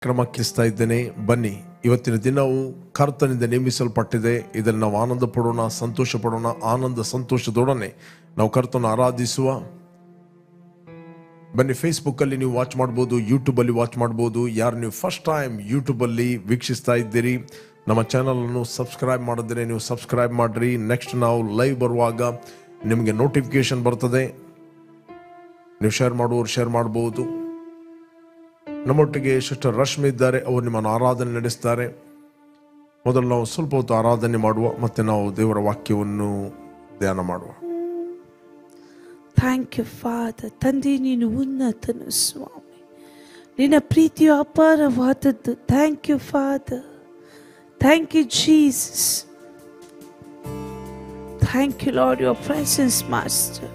ಕ್ರಮಕ್ಕಿಸ್ತಾ ಇದ್ದೇನೆ. ಬನ್ನಿ, ಇವತ್ತಿನ ದಿನವು ಕರ್ತನಿಂದ ನೇಮಿಸಲ್ಪಟ್ಟಿದೆ. ಇದನ್ನು ನಾವು ಆನಂದ ಪಡೋಣ, ಸಂತೋಷ ಪಡೋಣ. ಆನಂದ ಸಂತೋಷದೊಡನೆ ನಾವು ಕರ್ತನ ಆರಾಧಿಸುವ. ಬನ್ನಿ, ಫೇಸ್ಬುಕ್ಕಲ್ಲಿ ನೀವು ವಾಚ್ ಮಾಡ್ಬೋದು, ಯೂಟ್ಯೂಬಲ್ಲಿ ವಾಚ್ ಮಾಡ್ಬೋದು. ಯಾರು ನೀವು ಫಸ್ಟ್ ಟೈಮ್ ಯೂಟ್ಯೂಬಲ್ಲಿ ವೀಕ್ಷಿಸ್ತಾ ಇದ್ದೀರಿ, ನಮ್ಮ ಚಾನಲನ್ನು ಸಬ್ಸ್ಕ್ರೈಬ್ ಮಾಡಿದ್ರೆ ನೀವು ಸಬ್ಸ್ಕ್ರೈಬ್ ಮಾಡಿರಿ. ನೆಕ್ಸ್ಟ್ ನಾವು ಲೈವ್ ಬರುವಾಗ ನಿಮಗೆ ನೋಟಿಫಿಕೇಶನ್ ಬರ್ತದೆ. ನೀವು ಶೇರ್ ಮಾಡುವವರು ಶೇರ್ ಮಾಡ್ಬೋದು. ನಮ್ಮೊಟ್ಟಿಗೆ ಸಿಸ್ಟರ್ ರಶ್ಮಿ ಇದ್ದಾರೆ, ಅವರು ನಿಮ್ಮನ್ನು ಆರಾಧನೆ ನಡೆಸ್ತಾರೆ. ಮೊದಲು ನಾವು ಸ್ವಲ್ಪ ಹೊತ್ತು ಆರಾಧನೆ ಮಾಡುವ, ಮತ್ತೆ ನಾವು ದೇವರ ವಾಕ್ಯವನ್ನು ಧ್ಯಾನ ಮಾಡುವ. Thank you Father. ತಂದೆ, ನೀನು ಉನ್ನತನು ಸ್ವಾಮಿ, ನಿನ್ನ ಪ್ರೀತಿಯು ಅಪಾರವಾದದ್ದು. Thank you Father. Thank you Jesus. Thank you Lord, your presence Master.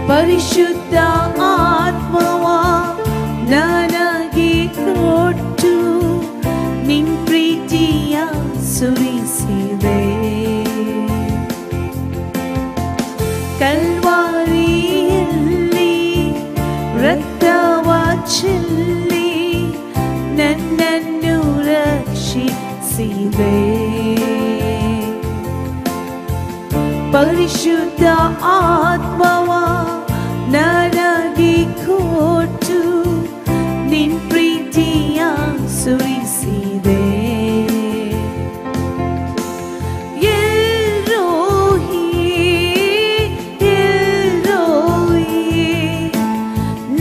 ಪರಿಶುದ್ಧ ಆತ್ಮವ ನನಗೆ ಕೊಟ್ಟು ನಿನ್ ಪ್ರೀತಿಯ ಸುರಿಸಿದೆ. ಕಲ್ವಾರಿಯಲ್ಲಿ ರಕ್ತವ ಚೆಲ್ಲಿ ನನ್ನನ್ನು ರಕ್ಷಿಸಿದೆ. ಪರಿಶುದ್ಧ ಆತ್ಮವ ನನಗೆ ಕೊಟ್ಟು ನಿನ್ ಪ್ರೀತಿಯ ಸುರಿಸಿದೆ. ಎಲ್ರೋಹಿ ಎಲ್ರೋಹಿ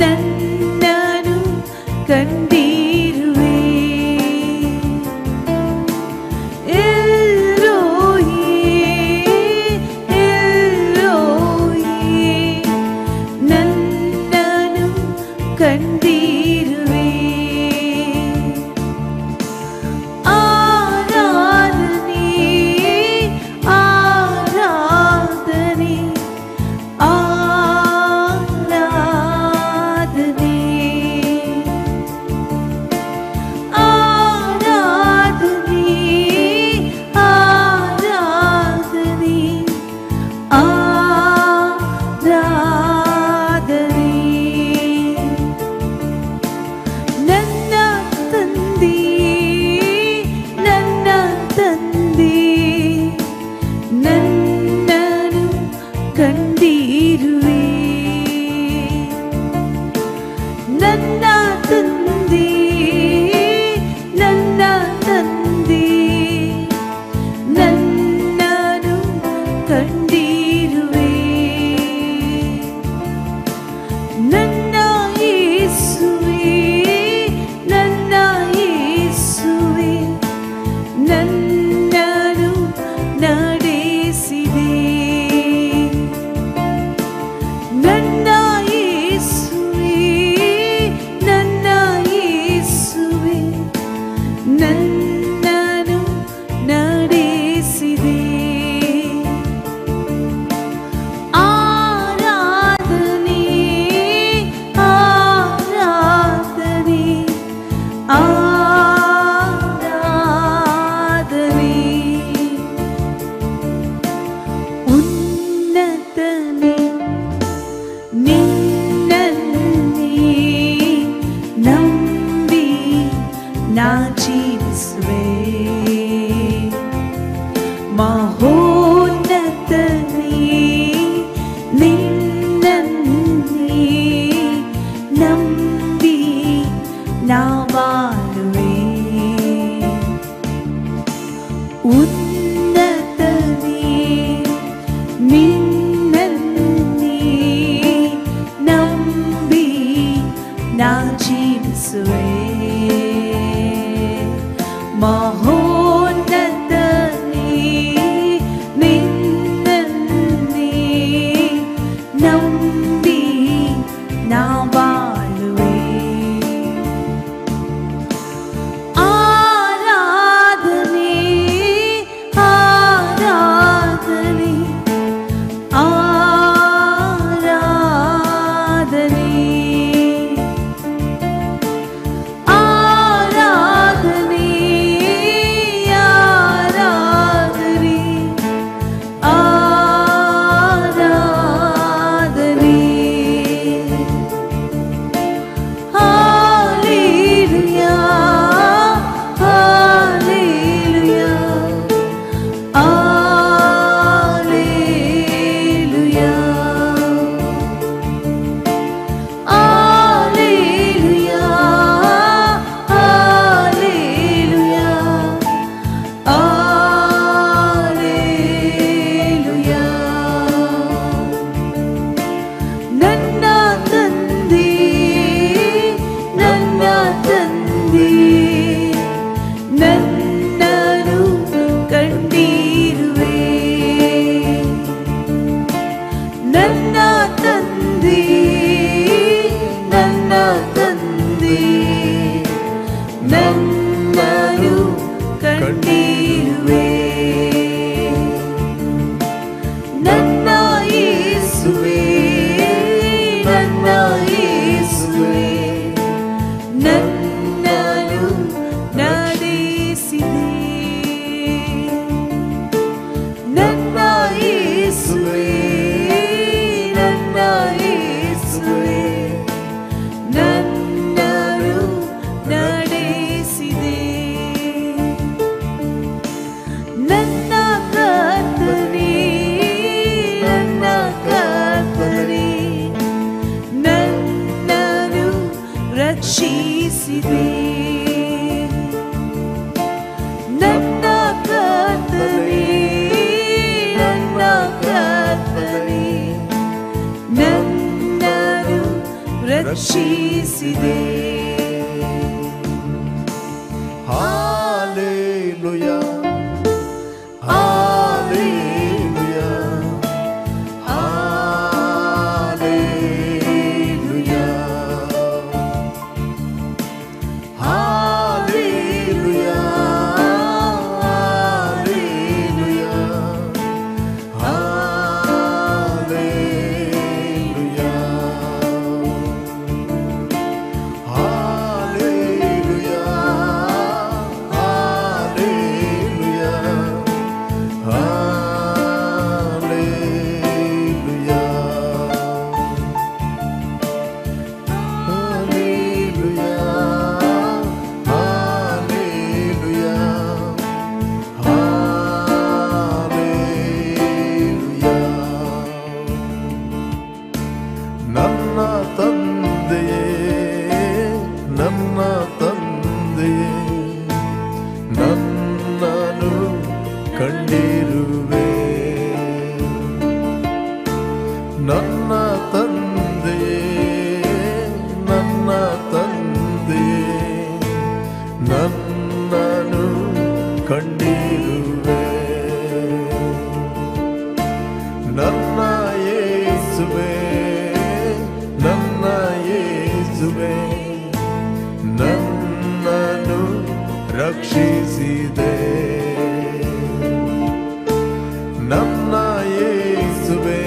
ನನ್ನನು ಕಂಡಿರುವೆ. ಎಲ್ರೋಹಿ ಎಲ್ರೋಹಿ ನನ್ನನು ಕಂಡಿರುವೆ. ಆರಾಧನೆ ಆರಾಧನೆ ಆರಾಧನೆ ಆರಾಧನೆ ಆರಾಧನೆ ಆರಾಧನೆ. ನನ್ನ ತಂದೆ ನನ್ನ ತಂದೆ ನನ್ನನು ಕಂಡಿರುವೆ. ನನ್ನ ತಂದೆ ನನ್ನ ತಂದೆ ನನ್ನನು ಕಂಡಿರುವೆ. ನನ್ನ ಯೇಸುವೇ ನನ್ನ ಯೇಸುವೇ ನನ್ನನು ನಡೆಸಿದೆ. ನನ್ನ ಯೇಸುವೇ ನನ್ನ ಯೇಸುವೇ ನನ್ನನು ನಡೆಸಿದೆ. ಆರಾಧನೆ ಆರಾಧನೆ ಆರಾಧನೆ. ಉನ್ನತನೇ ನಿನ್ನನ್ನೇ ನಂಬಿ ನಾ ಜೀವಿಸುವೆ. ಮಹೋನ್ನತನೇ ನಿನ್ನನ್ನೇ ನಂಬಿ ನಾ ಬಾಳುವೆ. ಉನ್ನತನೇ ನಿನ್ನನ್ನೇ ನಂಬಿ ನಾ ಜೀವಿಸುವೆ. ಮಹೋನ್ನತನೇ ನಿನ್ನನ್ನೇ ನಂಬಿ ನಾ ಬಾಳುವೆ. ಆರಾಧನೆ ಆರಾಧನೆ ಆರಾಧನೆ ಆರಾಧನೆ ರಕ್ಷಿಸಿದೆ. Hallelujah, hallelujah, hallelujah, hallelujah, hallelujah, hallelujah, hallelujah, ನನ್ನ ತಂದೆಯೇ, ನನ್ನ ತಂದೆಯೇ, ನನ್ನನು ಕಂಡಿರುವೆ. ನನ್ನ ತಂದೆಯೇ, ನನ್ನ ತಂದೆಯೇ, ನನ್ನನು ಕಂಡಿರುವೆ. ನನ್ನ ಯೇಸುವೇ, ನನ್ನ ಯೇಸುವೇ, ನನ್ನನು ರಕ್ಷಿಸಿದೆ. ನನ್ನ ಯೇಸುವೇ,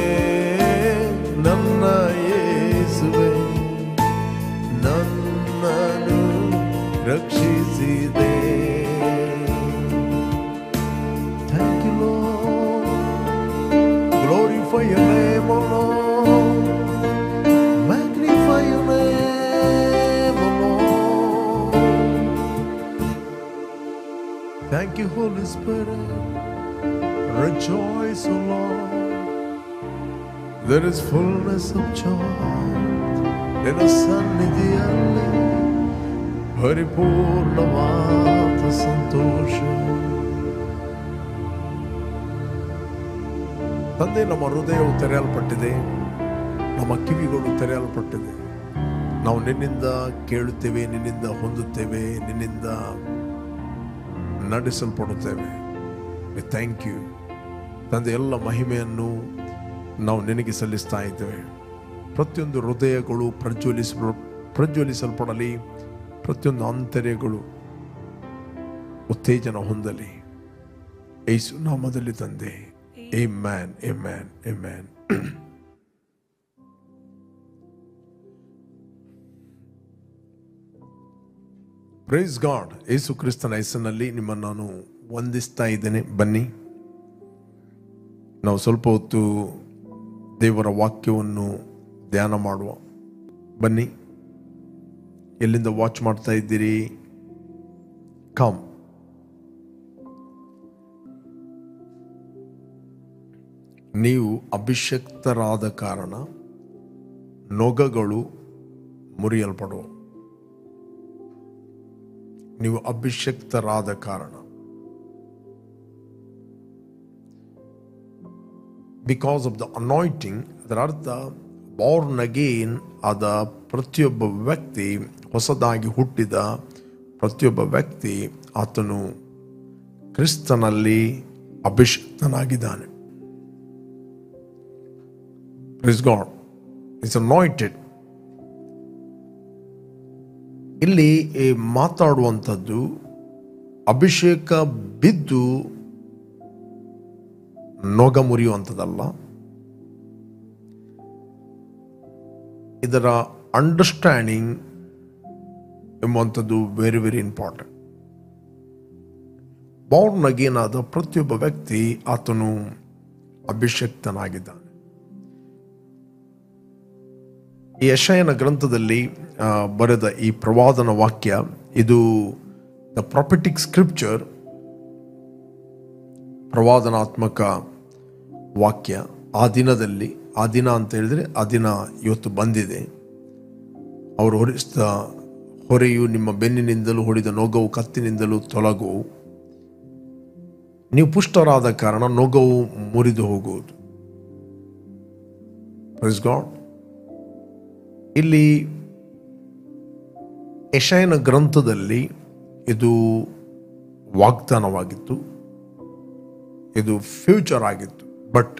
ನನ್ನ ಯೇಸುವೇ, ನನ್ನನು ರಕ್ಷಿಸಿದೆ. Thank you, Lord. Glorify your name, O Lord. Magnify your name, O Lord. Thank you, Holy Spirit. Rejoice, O Lord. There is fullness of joy in a ಸನ್ನಿಧಿಯಲ್ಲಿ ಪರಿಪೂರ್ಣವಾದ ಸಂತೋಷ. ತಂದೆ, ನಮ್ಮ ಹೃದಯವು ತೆರೆಯಲ್ಪಟ್ಟಿದೆ, ನಮ್ಮ ಕಿವಿಗಳು ತೆರೆಯಲ್ಪಟ್ಟಿದೆ. ನಾವು ನಿನ್ನಿಂದ ಕೇಳುತ್ತೇವೆ, ನಿನ್ನಿಂದ ಹೊಂದುತ್ತೇವೆ, ನಿನ್ನಿಂದ ನಡೆಸಲ್ಪಡುತ್ತೇವೆ. ಥ್ಯಾಂಕ್ ಯು ತಂದೆ. ಎಲ್ಲ ಮಹಿಮೆಯನ್ನು ನಾವು ನಿನಗೆ ಸಲ್ಲಿಸ್ತಾ ಇದ್ದೇವೆ. ಪ್ರತಿಯೊಂದು ಹೃದಯಗಳು ಪ್ರಜ್ವಲಿಸಲ್ಪಡಲಿ, ಪ್ರತಿಯೊಂದು ಆಂತರ್ಯಗಳು ಉತ್ತೇಜನ ಹೊಂದಲಿ. ಯೇಸು ನಾಮದಲ್ಲಿ ತಂದೆ, amen, amen, amen. Praise God. ಯೇಸು ಕ್ರಿಸ್ತನ ಹೆಸರಿನಲ್ಲಿ ನಿಮ್ಮನ್ನು ನಾನು ವಂದಿಸ್ತಾ ಇದ್ದೇನೆ. ಬನ್ನಿ, ನಾವು ಸ್ವಲ್ಪ ಹೊತ್ತು ದೇವರ ವಾಕ್ಯವನ್ನು ಧ್ಯಾನ ಮಾಡುವ. ಬನ್ನಿ, ಎಲ್ಲಿಂದ ವಾಚ್ ಮಾಡ್ತಾ ಇದ್ದೀರಿ? ಕಮ್. ನೀವು ಅಭಿಷಕ್ತರಾದ ಕಾರಣ ನೊಗಗಳು ಮುರಿಯಲ್ಪಡುವ. ನೀವು ಅಭಿಷಕ್ತರಾದ ಕಾರಣ, ಬಿಕಾಸ್ ಆಫ್ ದ ಅನಾಯಿಂಟಿಂಗ್. ಅದರ ಅರ್ಥ ಬಾರ್ನ್ ಅಗೇನ್ ಆದ ಪ್ರತಿಯೊಬ್ಬ ವ್ಯಕ್ತಿ, ಹೊಸದಾಗಿ ಹುಟ್ಟಿದ ಪ್ರತಿಯೊಬ್ಬ ವ್ಯಕ್ತಿ, ಆತನು ಕ್ರಿಸ್ತನಲ್ಲಿ ಅಭಿಷಕ್ತನಾಗಿದ್ದಾನೆ. Praise God. It's anointed. ಇಲ್ಲಿ ಮಾತಾಡುವಂಥದ್ದು ಅಭಿಷೇಕ ಬಿದ್ದು ನೊಗ ಮುರಿಯುವಂಥದ್ದಲ್ಲ. ಇದರ ಅಂಡರ್ಸ್ಟ್ಯಾಂಡಿಂಗ್ ಎಂಬುವಂಥದ್ದು very very important. Born again ಆದ ಪ್ರತಿಯೊಬ್ಬ ವ್ಯಕ್ತಿ ಆತನು ಅಭಿಷಕ್ತನಾಗಿದ್ದಾನೆ. ಈ ಯೆಶಾಯನ ಗ್ರಂಥದಲ್ಲಿ ಬರೆದ ಈ ಪ್ರವಾದನ ವಾಕ್ಯ, ಇದು ದ ಪ್ರಾಫೆಟಿಕ್ ಸ್ಕ್ರಿಪ್ಚರ್, ಪ್ರವಾದನಾತ್ಮಕ ವಾಕ್ಯ. ಆ ದಿನದಲ್ಲಿ, ಆ ದಿನ ಅಂತ ಹೇಳಿದ್ರೆ ಆ ದಿನ ಇವತ್ತು ಬಂದಿದೆ. ಅವರು ಹೊರಿಸಿದ ಹೊರೆಯು ನಿಮ್ಮ ಬೆನ್ನಿನಿಂದಲೂ, ಹೊಡೆದ ನೊಗವು ಕತ್ತಿನಿಂದಲೂ ತೊಲಗುವು. ನೀವು ಪುಷ್ಟರಾದ ಕಾರಣ ನೊಗವು ಮುರಿದು ಹೋಗುವುದು. Praise God. ಇಲ್ಲಿ ಯೆಶಾಯನ ಗ್ರಂಥದಲ್ಲಿ ಇದು ವಾಗ್ದಾನವಾಗಿತ್ತು, ಇದು ಫ್ಯೂಚರ್ ಆಗಿತ್ತು. ಬಟ್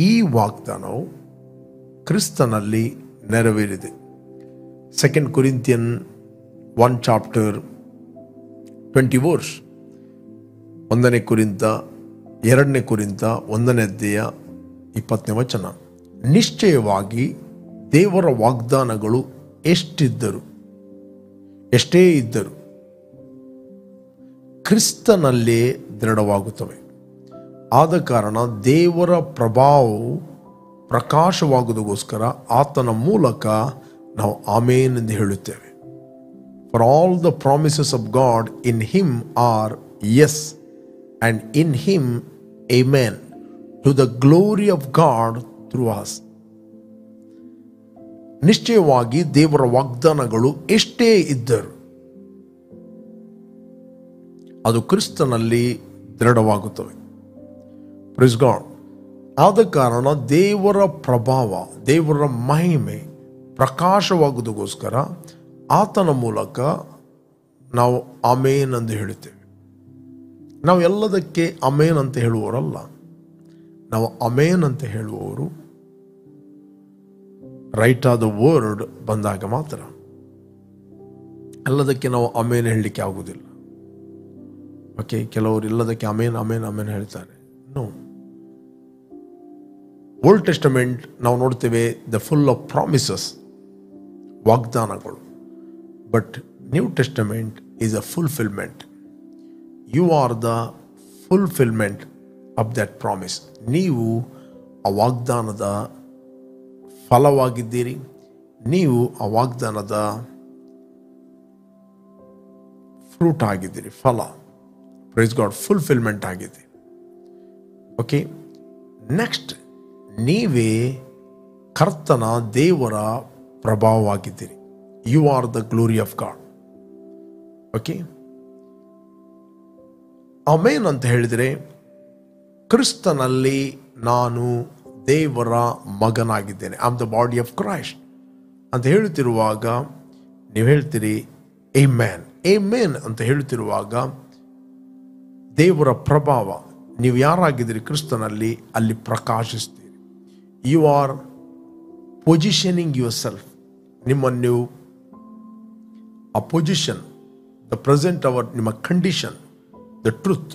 ಈ ವಾಗ್ದಾನವು ಕ್ರಿಸ್ತನಲ್ಲಿ ನೆರವೇರಿದೆ. 2 Corinthians 1 chapter 20 verse, 1 ಕೊರಿಂಥ 2 ಕೊರಿಂಥ 1ನೇ ಅಧ್ಯಾಯ 20ನೇ ವಚನ. ನಿಶ್ಚಯವಾಗಿ ದೇವರ ವಾಗ್ದಾನಗಳು ಎಷ್ಟೇ ಇದ್ದರು ಕ್ರಿಸ್ತನಲ್ಲೇ ದೃಢವಾಗುತ್ತವೆ. ಆದ ಕಾರಣ ದೇವರ ಪ್ರಭಾವವು ಪ್ರಕಾಶವಾಗುವುದಕ್ಕೋಸ್ಕರ ಆತನ ಮೂಲಕ ನಾವು ಆಮೇನ್ ಎಂದು ಹೇಳುತ್ತೇವೆ. For all the promises of God in him are yes, and in him amen, to the glory of God through us. ನಿಶ್ಚಯವಾಗಿ ದೇವರ ವಾಗ್ದಾನಗಳು ಎಷ್ಟೇ ಇದ್ದರು ಅದು ಕ್ರಿಸ್ತನಲ್ಲಿ ದೃಢವಾಗುತ್ತವೆ. Praise God. ಆದ ಕಾರಣ ದೇವರ ಪ್ರಭಾವ, ದೇವರ ಮಹಿಮೆ ಪ್ರಕಾಶವಾಗುವುದಕ್ಕೋಸ್ಕರ ಆತನ ಮೂಲಕ ನಾವು ಆಮೇನ್ ಎಂದು ಹೇಳುತ್ತೇವೆ. ನಾವು ಎಲ್ಲದಕ್ಕೆ ಆಮೇನ್ ಅಂತ ಹೇಳುವವರಲ್ಲ. ನಾವು ಆಮೇನ್ ಅಂತ ಹೇಳುವವರು ರೈಟ್ ಆದ ವರ್ಡ್ ಬಂದಾಗ ಮಾತ್ರ. ಎಲ್ಲದಕ್ಕೆ ನಾವು ಆಮೇನ್ ಹೇಳಲಿಕ್ಕೆ ಆಗುವುದಿಲ್ಲ. ಓಕೆ, ಕೆಲವರು ಎಲ್ಲದಕ್ಕೆ ಆಮೇನ್ ಆಮೇನ್ ಆಮೇನ್ ಹೇಳ್ತಾರೆ. ನೋ, ಓಲ್ಡ್ ಟೆಸ್ಟಮೆಂಟ್ ನಾವು ನೋಡ್ತೇವೆ, ದ ಫುಲ್ ಆಫ್ ಪ್ರಾಮಿಸಸ್, ವಾಗ್ದಾನಗಳು. But New Testament is a fulfilment. You are the fulfilment of that promise. ನೀವು ಆ ವಾಗ್ದಾನದ ಫಲವಾಗಿದ್ದೀರಿ. ನೀವು ಆ ವಾಗ್ದಾನದ ಫ್ರೂಟ್ ಆಗಿದ್ದೀರಿ, ಫಲ. ಪ್ರೈಸ್ ಗಾಡ್, ಫುಲ್ಫಿಲ್ಮೆಂಟ್ ಆಗಿದೆ. ಓಕೆ, ನೆಕ್ಸ್ಟ್, ನೀವೇ ಕರ್ತನ ದೇವರ ಪ್ರಭಾವವಾಗಿದ್ದೀರಿ. You are the glory of God. Okay, amen ಅಂತ ಹೇಳಿದರೆ ಕ್ರಿಸ್ತನಲ್ಲಿ ನಾನು ದೇವರ ಮಗನಾಗಿದ್ದೇನೆ. I am the body of Christ ಅಂತ ಹೇಳುತ್ತಿರುವಾಗ ನೀವು ಹೇಳ್ತೀರಿ ಆಮೆನ್. ಆಮೆನ್ ಅಂತ ಹೇಳುತ್ತಿರುವಾಗ ದೇವರ ಪ್ರಭಾವ, ನೀವು ಯಾರಾಗಿದ್ದೀರಿ ಕ್ರಿಸ್ತನಲ್ಲಿ ಅಲ್ಲಿ ಪ್ರಕಾಶಿಸ್ತೀರಿ. You are positioning yourself. ನಿಮ್ಮನ್ನು ನೀವು ಆ ಪೊಸಿಷನ್, ದ ಪ್ರೆಸೆಂಟ್ ಅವರ್, ನಿಮ್ಮ ಕಂಡೀಷನ್, ದ ಟ್ರೂತ್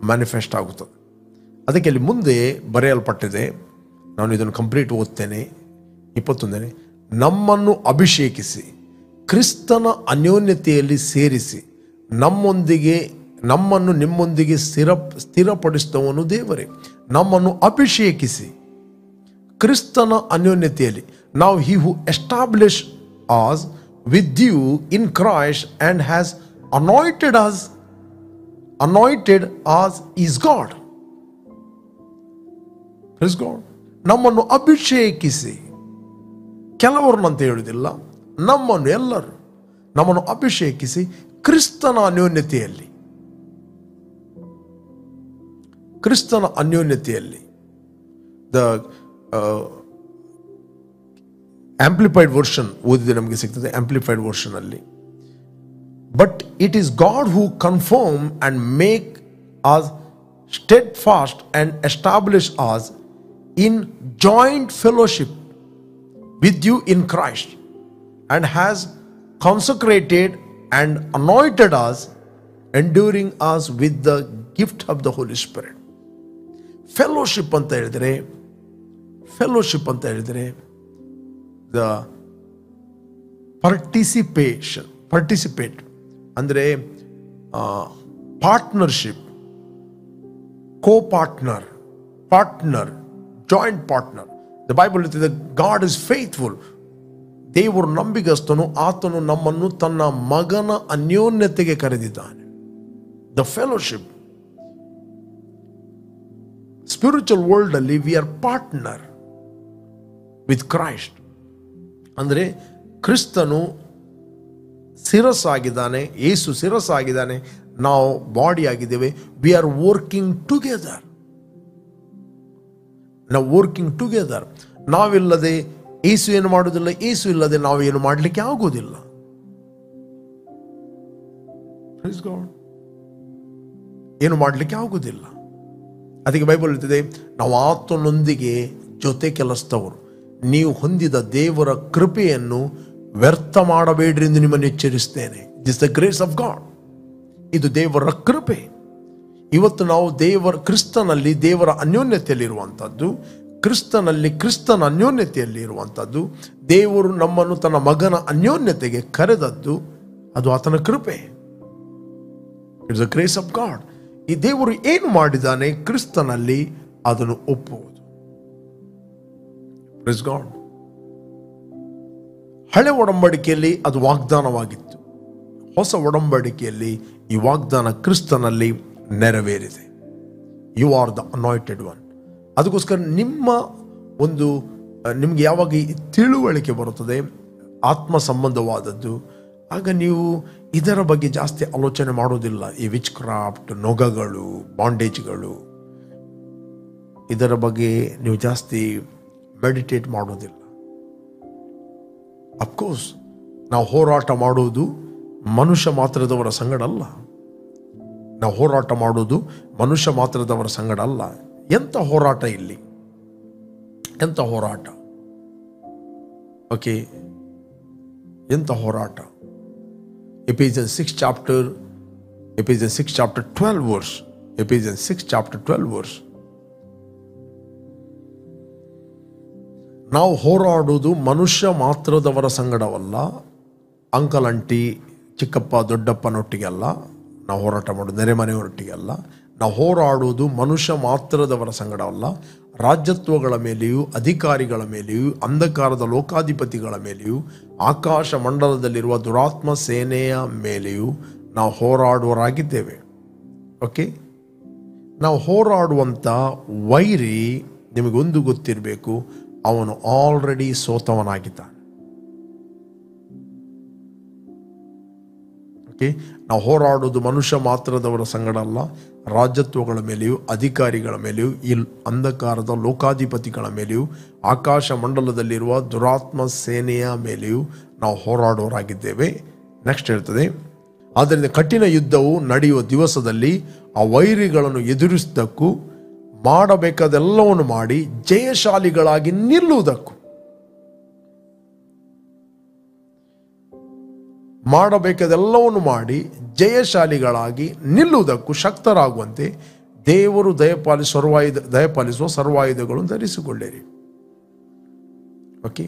ಮ್ಯಾನಿಫೆಸ್ಟ್ ಆಗುತ್ತದೆ. ಅದಕ್ಕೆ ಅಲ್ಲಿ ಮುಂದೆ ಬರೆಯಲ್ಪಟ್ಟಿದೆ, ನಾನು ಇದನ್ನು ಕಂಪ್ಲೀಟ್ ಓದ್ತೇನೆ. 21ನೇ, ನಮ್ಮನ್ನು ಅಭಿಷೇಕಿಸಿ ಕ್ರಿಸ್ತನ ಅನ್ಯೋನ್ಯತೆಯಲ್ಲಿ ಸೇರಿಸಿ ನಮ್ಮನ್ನು ನಿಮ್ಮೊಂದಿಗೆ ಸ್ಥಿರಪಡಿಸಿದವನು ದೇವರೇ. ನಮ್ಮನ್ನು ಅಭಿಷೇಕಿಸಿ ಕ್ರಿಸ್ತನ ಅನ್ಯೋನ್ಯತೆಯಲ್ಲಿ. ನಾವು he who establish us with you in Christ and has anointed us is God. Praise God. ನಮ್ಮನ್ನು ಅಭಿಷೇಕಿಸಿ, ಕೆಲವರನ್ನಂತ ಹೇಳುವುದಿಲ್ಲ, ನಮ್ಮನ್ನು, ಎಲ್ಲರೂ ನಮ್ಮನ್ನು ಅಭಿಷೇಕಿಸಿ ಕ್ರಿಸ್ತನ ಅನ್ಯೋನ್ಯತೆಯಲ್ಲಿ. ಕ್ರಿಸ್ತನ ಅನ್ಯೋನ್ಯತೆಯಲ್ಲಿ. ದ ಆಂಪ್ಲಿಫೈಡ್ ವರ್ಷನ್ ಓದಿದ್ರೆ ನಮಗೆ ಸಿಗ್ತದೆ, ಆಂಪ್ಲಿಫೈಡ್ ವರ್ಷನ್ ಅಲ್ಲಿ. But it is God who confirm and make as stead fast and establish as in joint fellowship with you in Christ, and has consecrated and anointed us, enduring us with the gift of the Holy Spirit. Fellowship ಅಂತ ಹೇಳಿದರೆ the participate ಅಂದರೆ partnership, partner, joint partner. The Bible ಹೇಳ್ತಿದೆ God is faithful. ದೇವರು ನಂಬಿಗಸ್ತನು, ಆತನು ನಮ್ಮನ್ನು ತನ್ನ ಮಗನ ಅನ್ಯೋನ್ಯತೆಗೆ ಕರೆದಿದ್ದಾನೆ. The fellowship. ಸ್ಪಿರಿಚುವಲ್ ವರ್ಲ್ಡ್ ಅಲ್ಲಿ we are partner with Christ. ಅಂದರೆ ಕ್ರಿಸ್ತನು ಶಿರಸ್ಸಾಗಿದ್ದಾನೆ, ಯೇಸು ಶಿರಸ್ಸಾಗಿದ್ದಾನೆ, ನಾವು ಬಾಡಿ ಆಗಿದ್ದೇವೆ. We are working together. ನಾವು ವರ್ಕಿಂಗ್ ಟುಗೆದರ್. ನಾವಿಲ್ಲದೆ ಯೇಸು ಏನು ಮಾಡುವುದಿಲ್ಲ, ಯೇಸು ಇಲ್ಲದೆ ನಾವು ಏನು ಮಾಡಲಿಕ್ಕೆ ಆಗುವುದಿಲ್ಲ. Praise God. ಏನು ಮಾಡಲಿಕ್ಕೆ ಆಗುವುದಿಲ್ಲ. ಅದಕ್ಕೆ ಬೈಬಲ್ ಹೇಳ್ತಿದೆ, ನಾವು ಆತನೊಂದಿಗೆ ಜೊತೆ ಕೆಲಸದವರು, ನೀವು ಹೊಂದಿದ ದೇವರ ಕೃಪೆಯನ್ನು ವ್ಯರ್ಥ ಮಾಡಬೇಡ್ರಿ ಎಂದು ನಿಮ್ಮನ್ನು ಎಚ್ಚರಿಸ್ತೇನೆ. This the grace of God. ಇದು ದೇವರ ಕೃಪೆ. ಇವತ್ತು ನಾವು ಕ್ರಿಸ್ತನಲ್ಲಿ ದೇವರ ಅನ್ಯೋನ್ಯತೆಯಲ್ಲಿರುವಂಥದ್ದು, ಕ್ರಿಸ್ತನಲ್ಲಿ ಕ್ರಿಸ್ತನ ಅನ್ಯೋನ್ಯತೆಯಲ್ಲಿ ಇರುವಂಥದ್ದು, ದೇವರು ನಮ್ಮನ್ನು ತನ್ನ ಮಗನ ಅನ್ಯೋನ್ಯತೆಗೆ ಕರೆದದ್ದು, ಅದು ಆತನ ಕೃಪೆ. It's the grace of god. ಈ ದೇವರು ಏನು ಮಾಡಿದ್ದಾನೆ ಕ್ರಿಸ್ತನಲ್ಲಿ ಅದನ್ನು ಒಪ್ಪುವುದು. Praise God. ಹಳೆ ಒಡಂಬಡಿಕೆಯಲ್ಲಿ ಅದು ವಾಗ್ದಾನವಾಗಿತ್ತು. ಹೊಸ ಒಡಂಬಡಿಕೆಯಲ್ಲಿ ಈ ವಾಗ್ದಾನ ಕ್ರಿಸ್ತನಲ್ಲಿ ನೆರವೇರಿದೆ. You are the anointed one. ಅದಕ್ಕೋಸ್ಕರ ನಿಮ್ಗೆ ಯಾವಾಗ ಈ ತಿಳುವಳಿಕೆ ಬರುತ್ತದೆ ಆತ್ಮ ಸಂಬಂಧವಾದದ್ದು, ಆಗ ನೀವು ಇದರ ಬಗ್ಗೆ ಜಾಸ್ತಿ ಆಲೋಚನೆ ಮಾಡೋದಿಲ್ಲ. ಈ ವಿಚ್ ಕ್ರಾಫ್ಟ್, ನೊಗಗಳು, ಬಾಂಡೇಜ್ಗಳು, ಇದರ ಬಗ್ಗೆ ನೀವು ಜಾಸ್ತಿ ಮೆಡಿಟೇಟ್ ಮಾಡೋದಿಲ್ಲ. ಅಫ್ಕೋರ್ಸ್ ನಾವು ಹೋರಾಟ ಮಾಡುವುದು ಮನುಷ್ಯ ಮಾತ್ರದವರ ಸಂಗಡ ಅಲ್ಲ. ನಾವು ಹೋರಾಟ ಮಾಡುವುದು ಮನುಷ್ಯ ಮಾತ್ರದವರ ಸಂಗಡ ಅಲ್ಲ. ಎಂಥ ಹೋರಾಟ ಇಲ್ಲಿ, ಎಂಥ ಹೋರಾಟ. ಓಕೆ, ಎಂಥ ಹೋರಾಟ. Ephesians 6 chapter 12 verse. Ephesians 6 chapter 12 verse. ನಾವು ಹೋರಾಡುವುದು ಮನುಷ್ಯ ಮಾತ್ರದವರ ಸಂಗಡವಲ್ಲ, ಅಂಕಲ್ ಅಂಟಿ ಚಿಕ್ಕಪ್ಪ ದೊಡ್ಡಪ್ಪನೊಟ್ಟಿಗೆ ಅಲ್ಲ ನಾವು ಹೋರಾಟ ಮಾಡೋದು, ನೆರೆಮನೆಯವರೊಟ್ಟಿಗೆ ಅಲ್ಲ. ನಾವು ಹೋರಾಡುವುದು ಮನುಷ್ಯ ಮಾತ್ರದವರ ಸಂಗಡವಲ್ಲ, ರಾಜ್ಯತ್ವಗಳ ಮೇಲೆಯೂ ಅಧಿಕಾರಿಗಳ ಮೇಲೆಯೂ ಅಂಧಕಾರದ ಲೋಕಾಧಿಪತಿಗಳ ಮೇಲೆಯೂ ಆಕಾಶ ಮಂಡಲದಲ್ಲಿರುವ ದುರಾತ್ಮ ಸೇನೆಯ ಮೇಲೆಯೂ ನಾವು ಹೋರಾಡುವರಾಗಿದ್ದೇವೆ. ಓಕೆ, ನಾವು ಹೋರಾಡುವಂಥ ವೈರಿ ನಿಮಗೊಂದು ಗೊತ್ತಿರಬೇಕು, ಅವನು ಆಲ್ರೆಡಿ ಸೋತವನಾಗಿದ್ದಾನೆ. ಓಕೆ, ನಾವು ಹೋರಾಡುವುದು ಮನುಷ್ಯ ಮಾತ್ರದವರ ಸಂಗಡ ಅಲ್ಲ, ರಾಜ್ಯತ್ವಗಳ ಮೇಲೆಯೂ ಅಧಿಕಾರಿಗಳ ಮೇಲೆಯೂ ಈ ಅಂಧಕಾರದ ಲೋಕಾಧಿಪತಿಗಳ ಮೇಲೆಯೂ ಆಕಾಶ ಮಂಡಲದಲ್ಲಿರುವ ದುರಾತ್ಮ ಸೇನೆಯ ಮೇಲೆಯೂ ನಾವು ಹೋರಾಡುವರಾಗಿದ್ದೇವೆ. ನೆಕ್ಸ್ಟ್ ಹೇಳ್ತದೆ, ಆದ್ದರಿಂದ ಕಠಿಣ ಯುದ್ಧವು ನಡೆಯುವ ದಿವಸದಲ್ಲಿ ಆ ವೈರಿಗಳನ್ನು ಎದುರಿಸುವುದಕ್ಕೂ ಮಾಡಬೇಕಾದೆಲ್ಲವನ್ನು ಮಾಡಿ ಜಯಶಾಲಿಗಳಾಗಿ ನಿಲ್ಲುವುದಕ್ಕೂ, ಮಾಡಬೇಕಾದೆಲ್ಲವನ್ನು ಮಾಡಿ ಜಯಶಾಲಿಗಳಾಗಿ ನಿಲ್ಲುವುದಕ್ಕೂ ಶಕ್ತರಾಗುವಂತೆ ದೇವರು ದಯಪಾಲಿಸುವ ಸರ್ವಾಯುಧಗಳನ್ನು ಧರಿಸಿಕೊಳ್ಳಿರಿ. ಓಕೆ,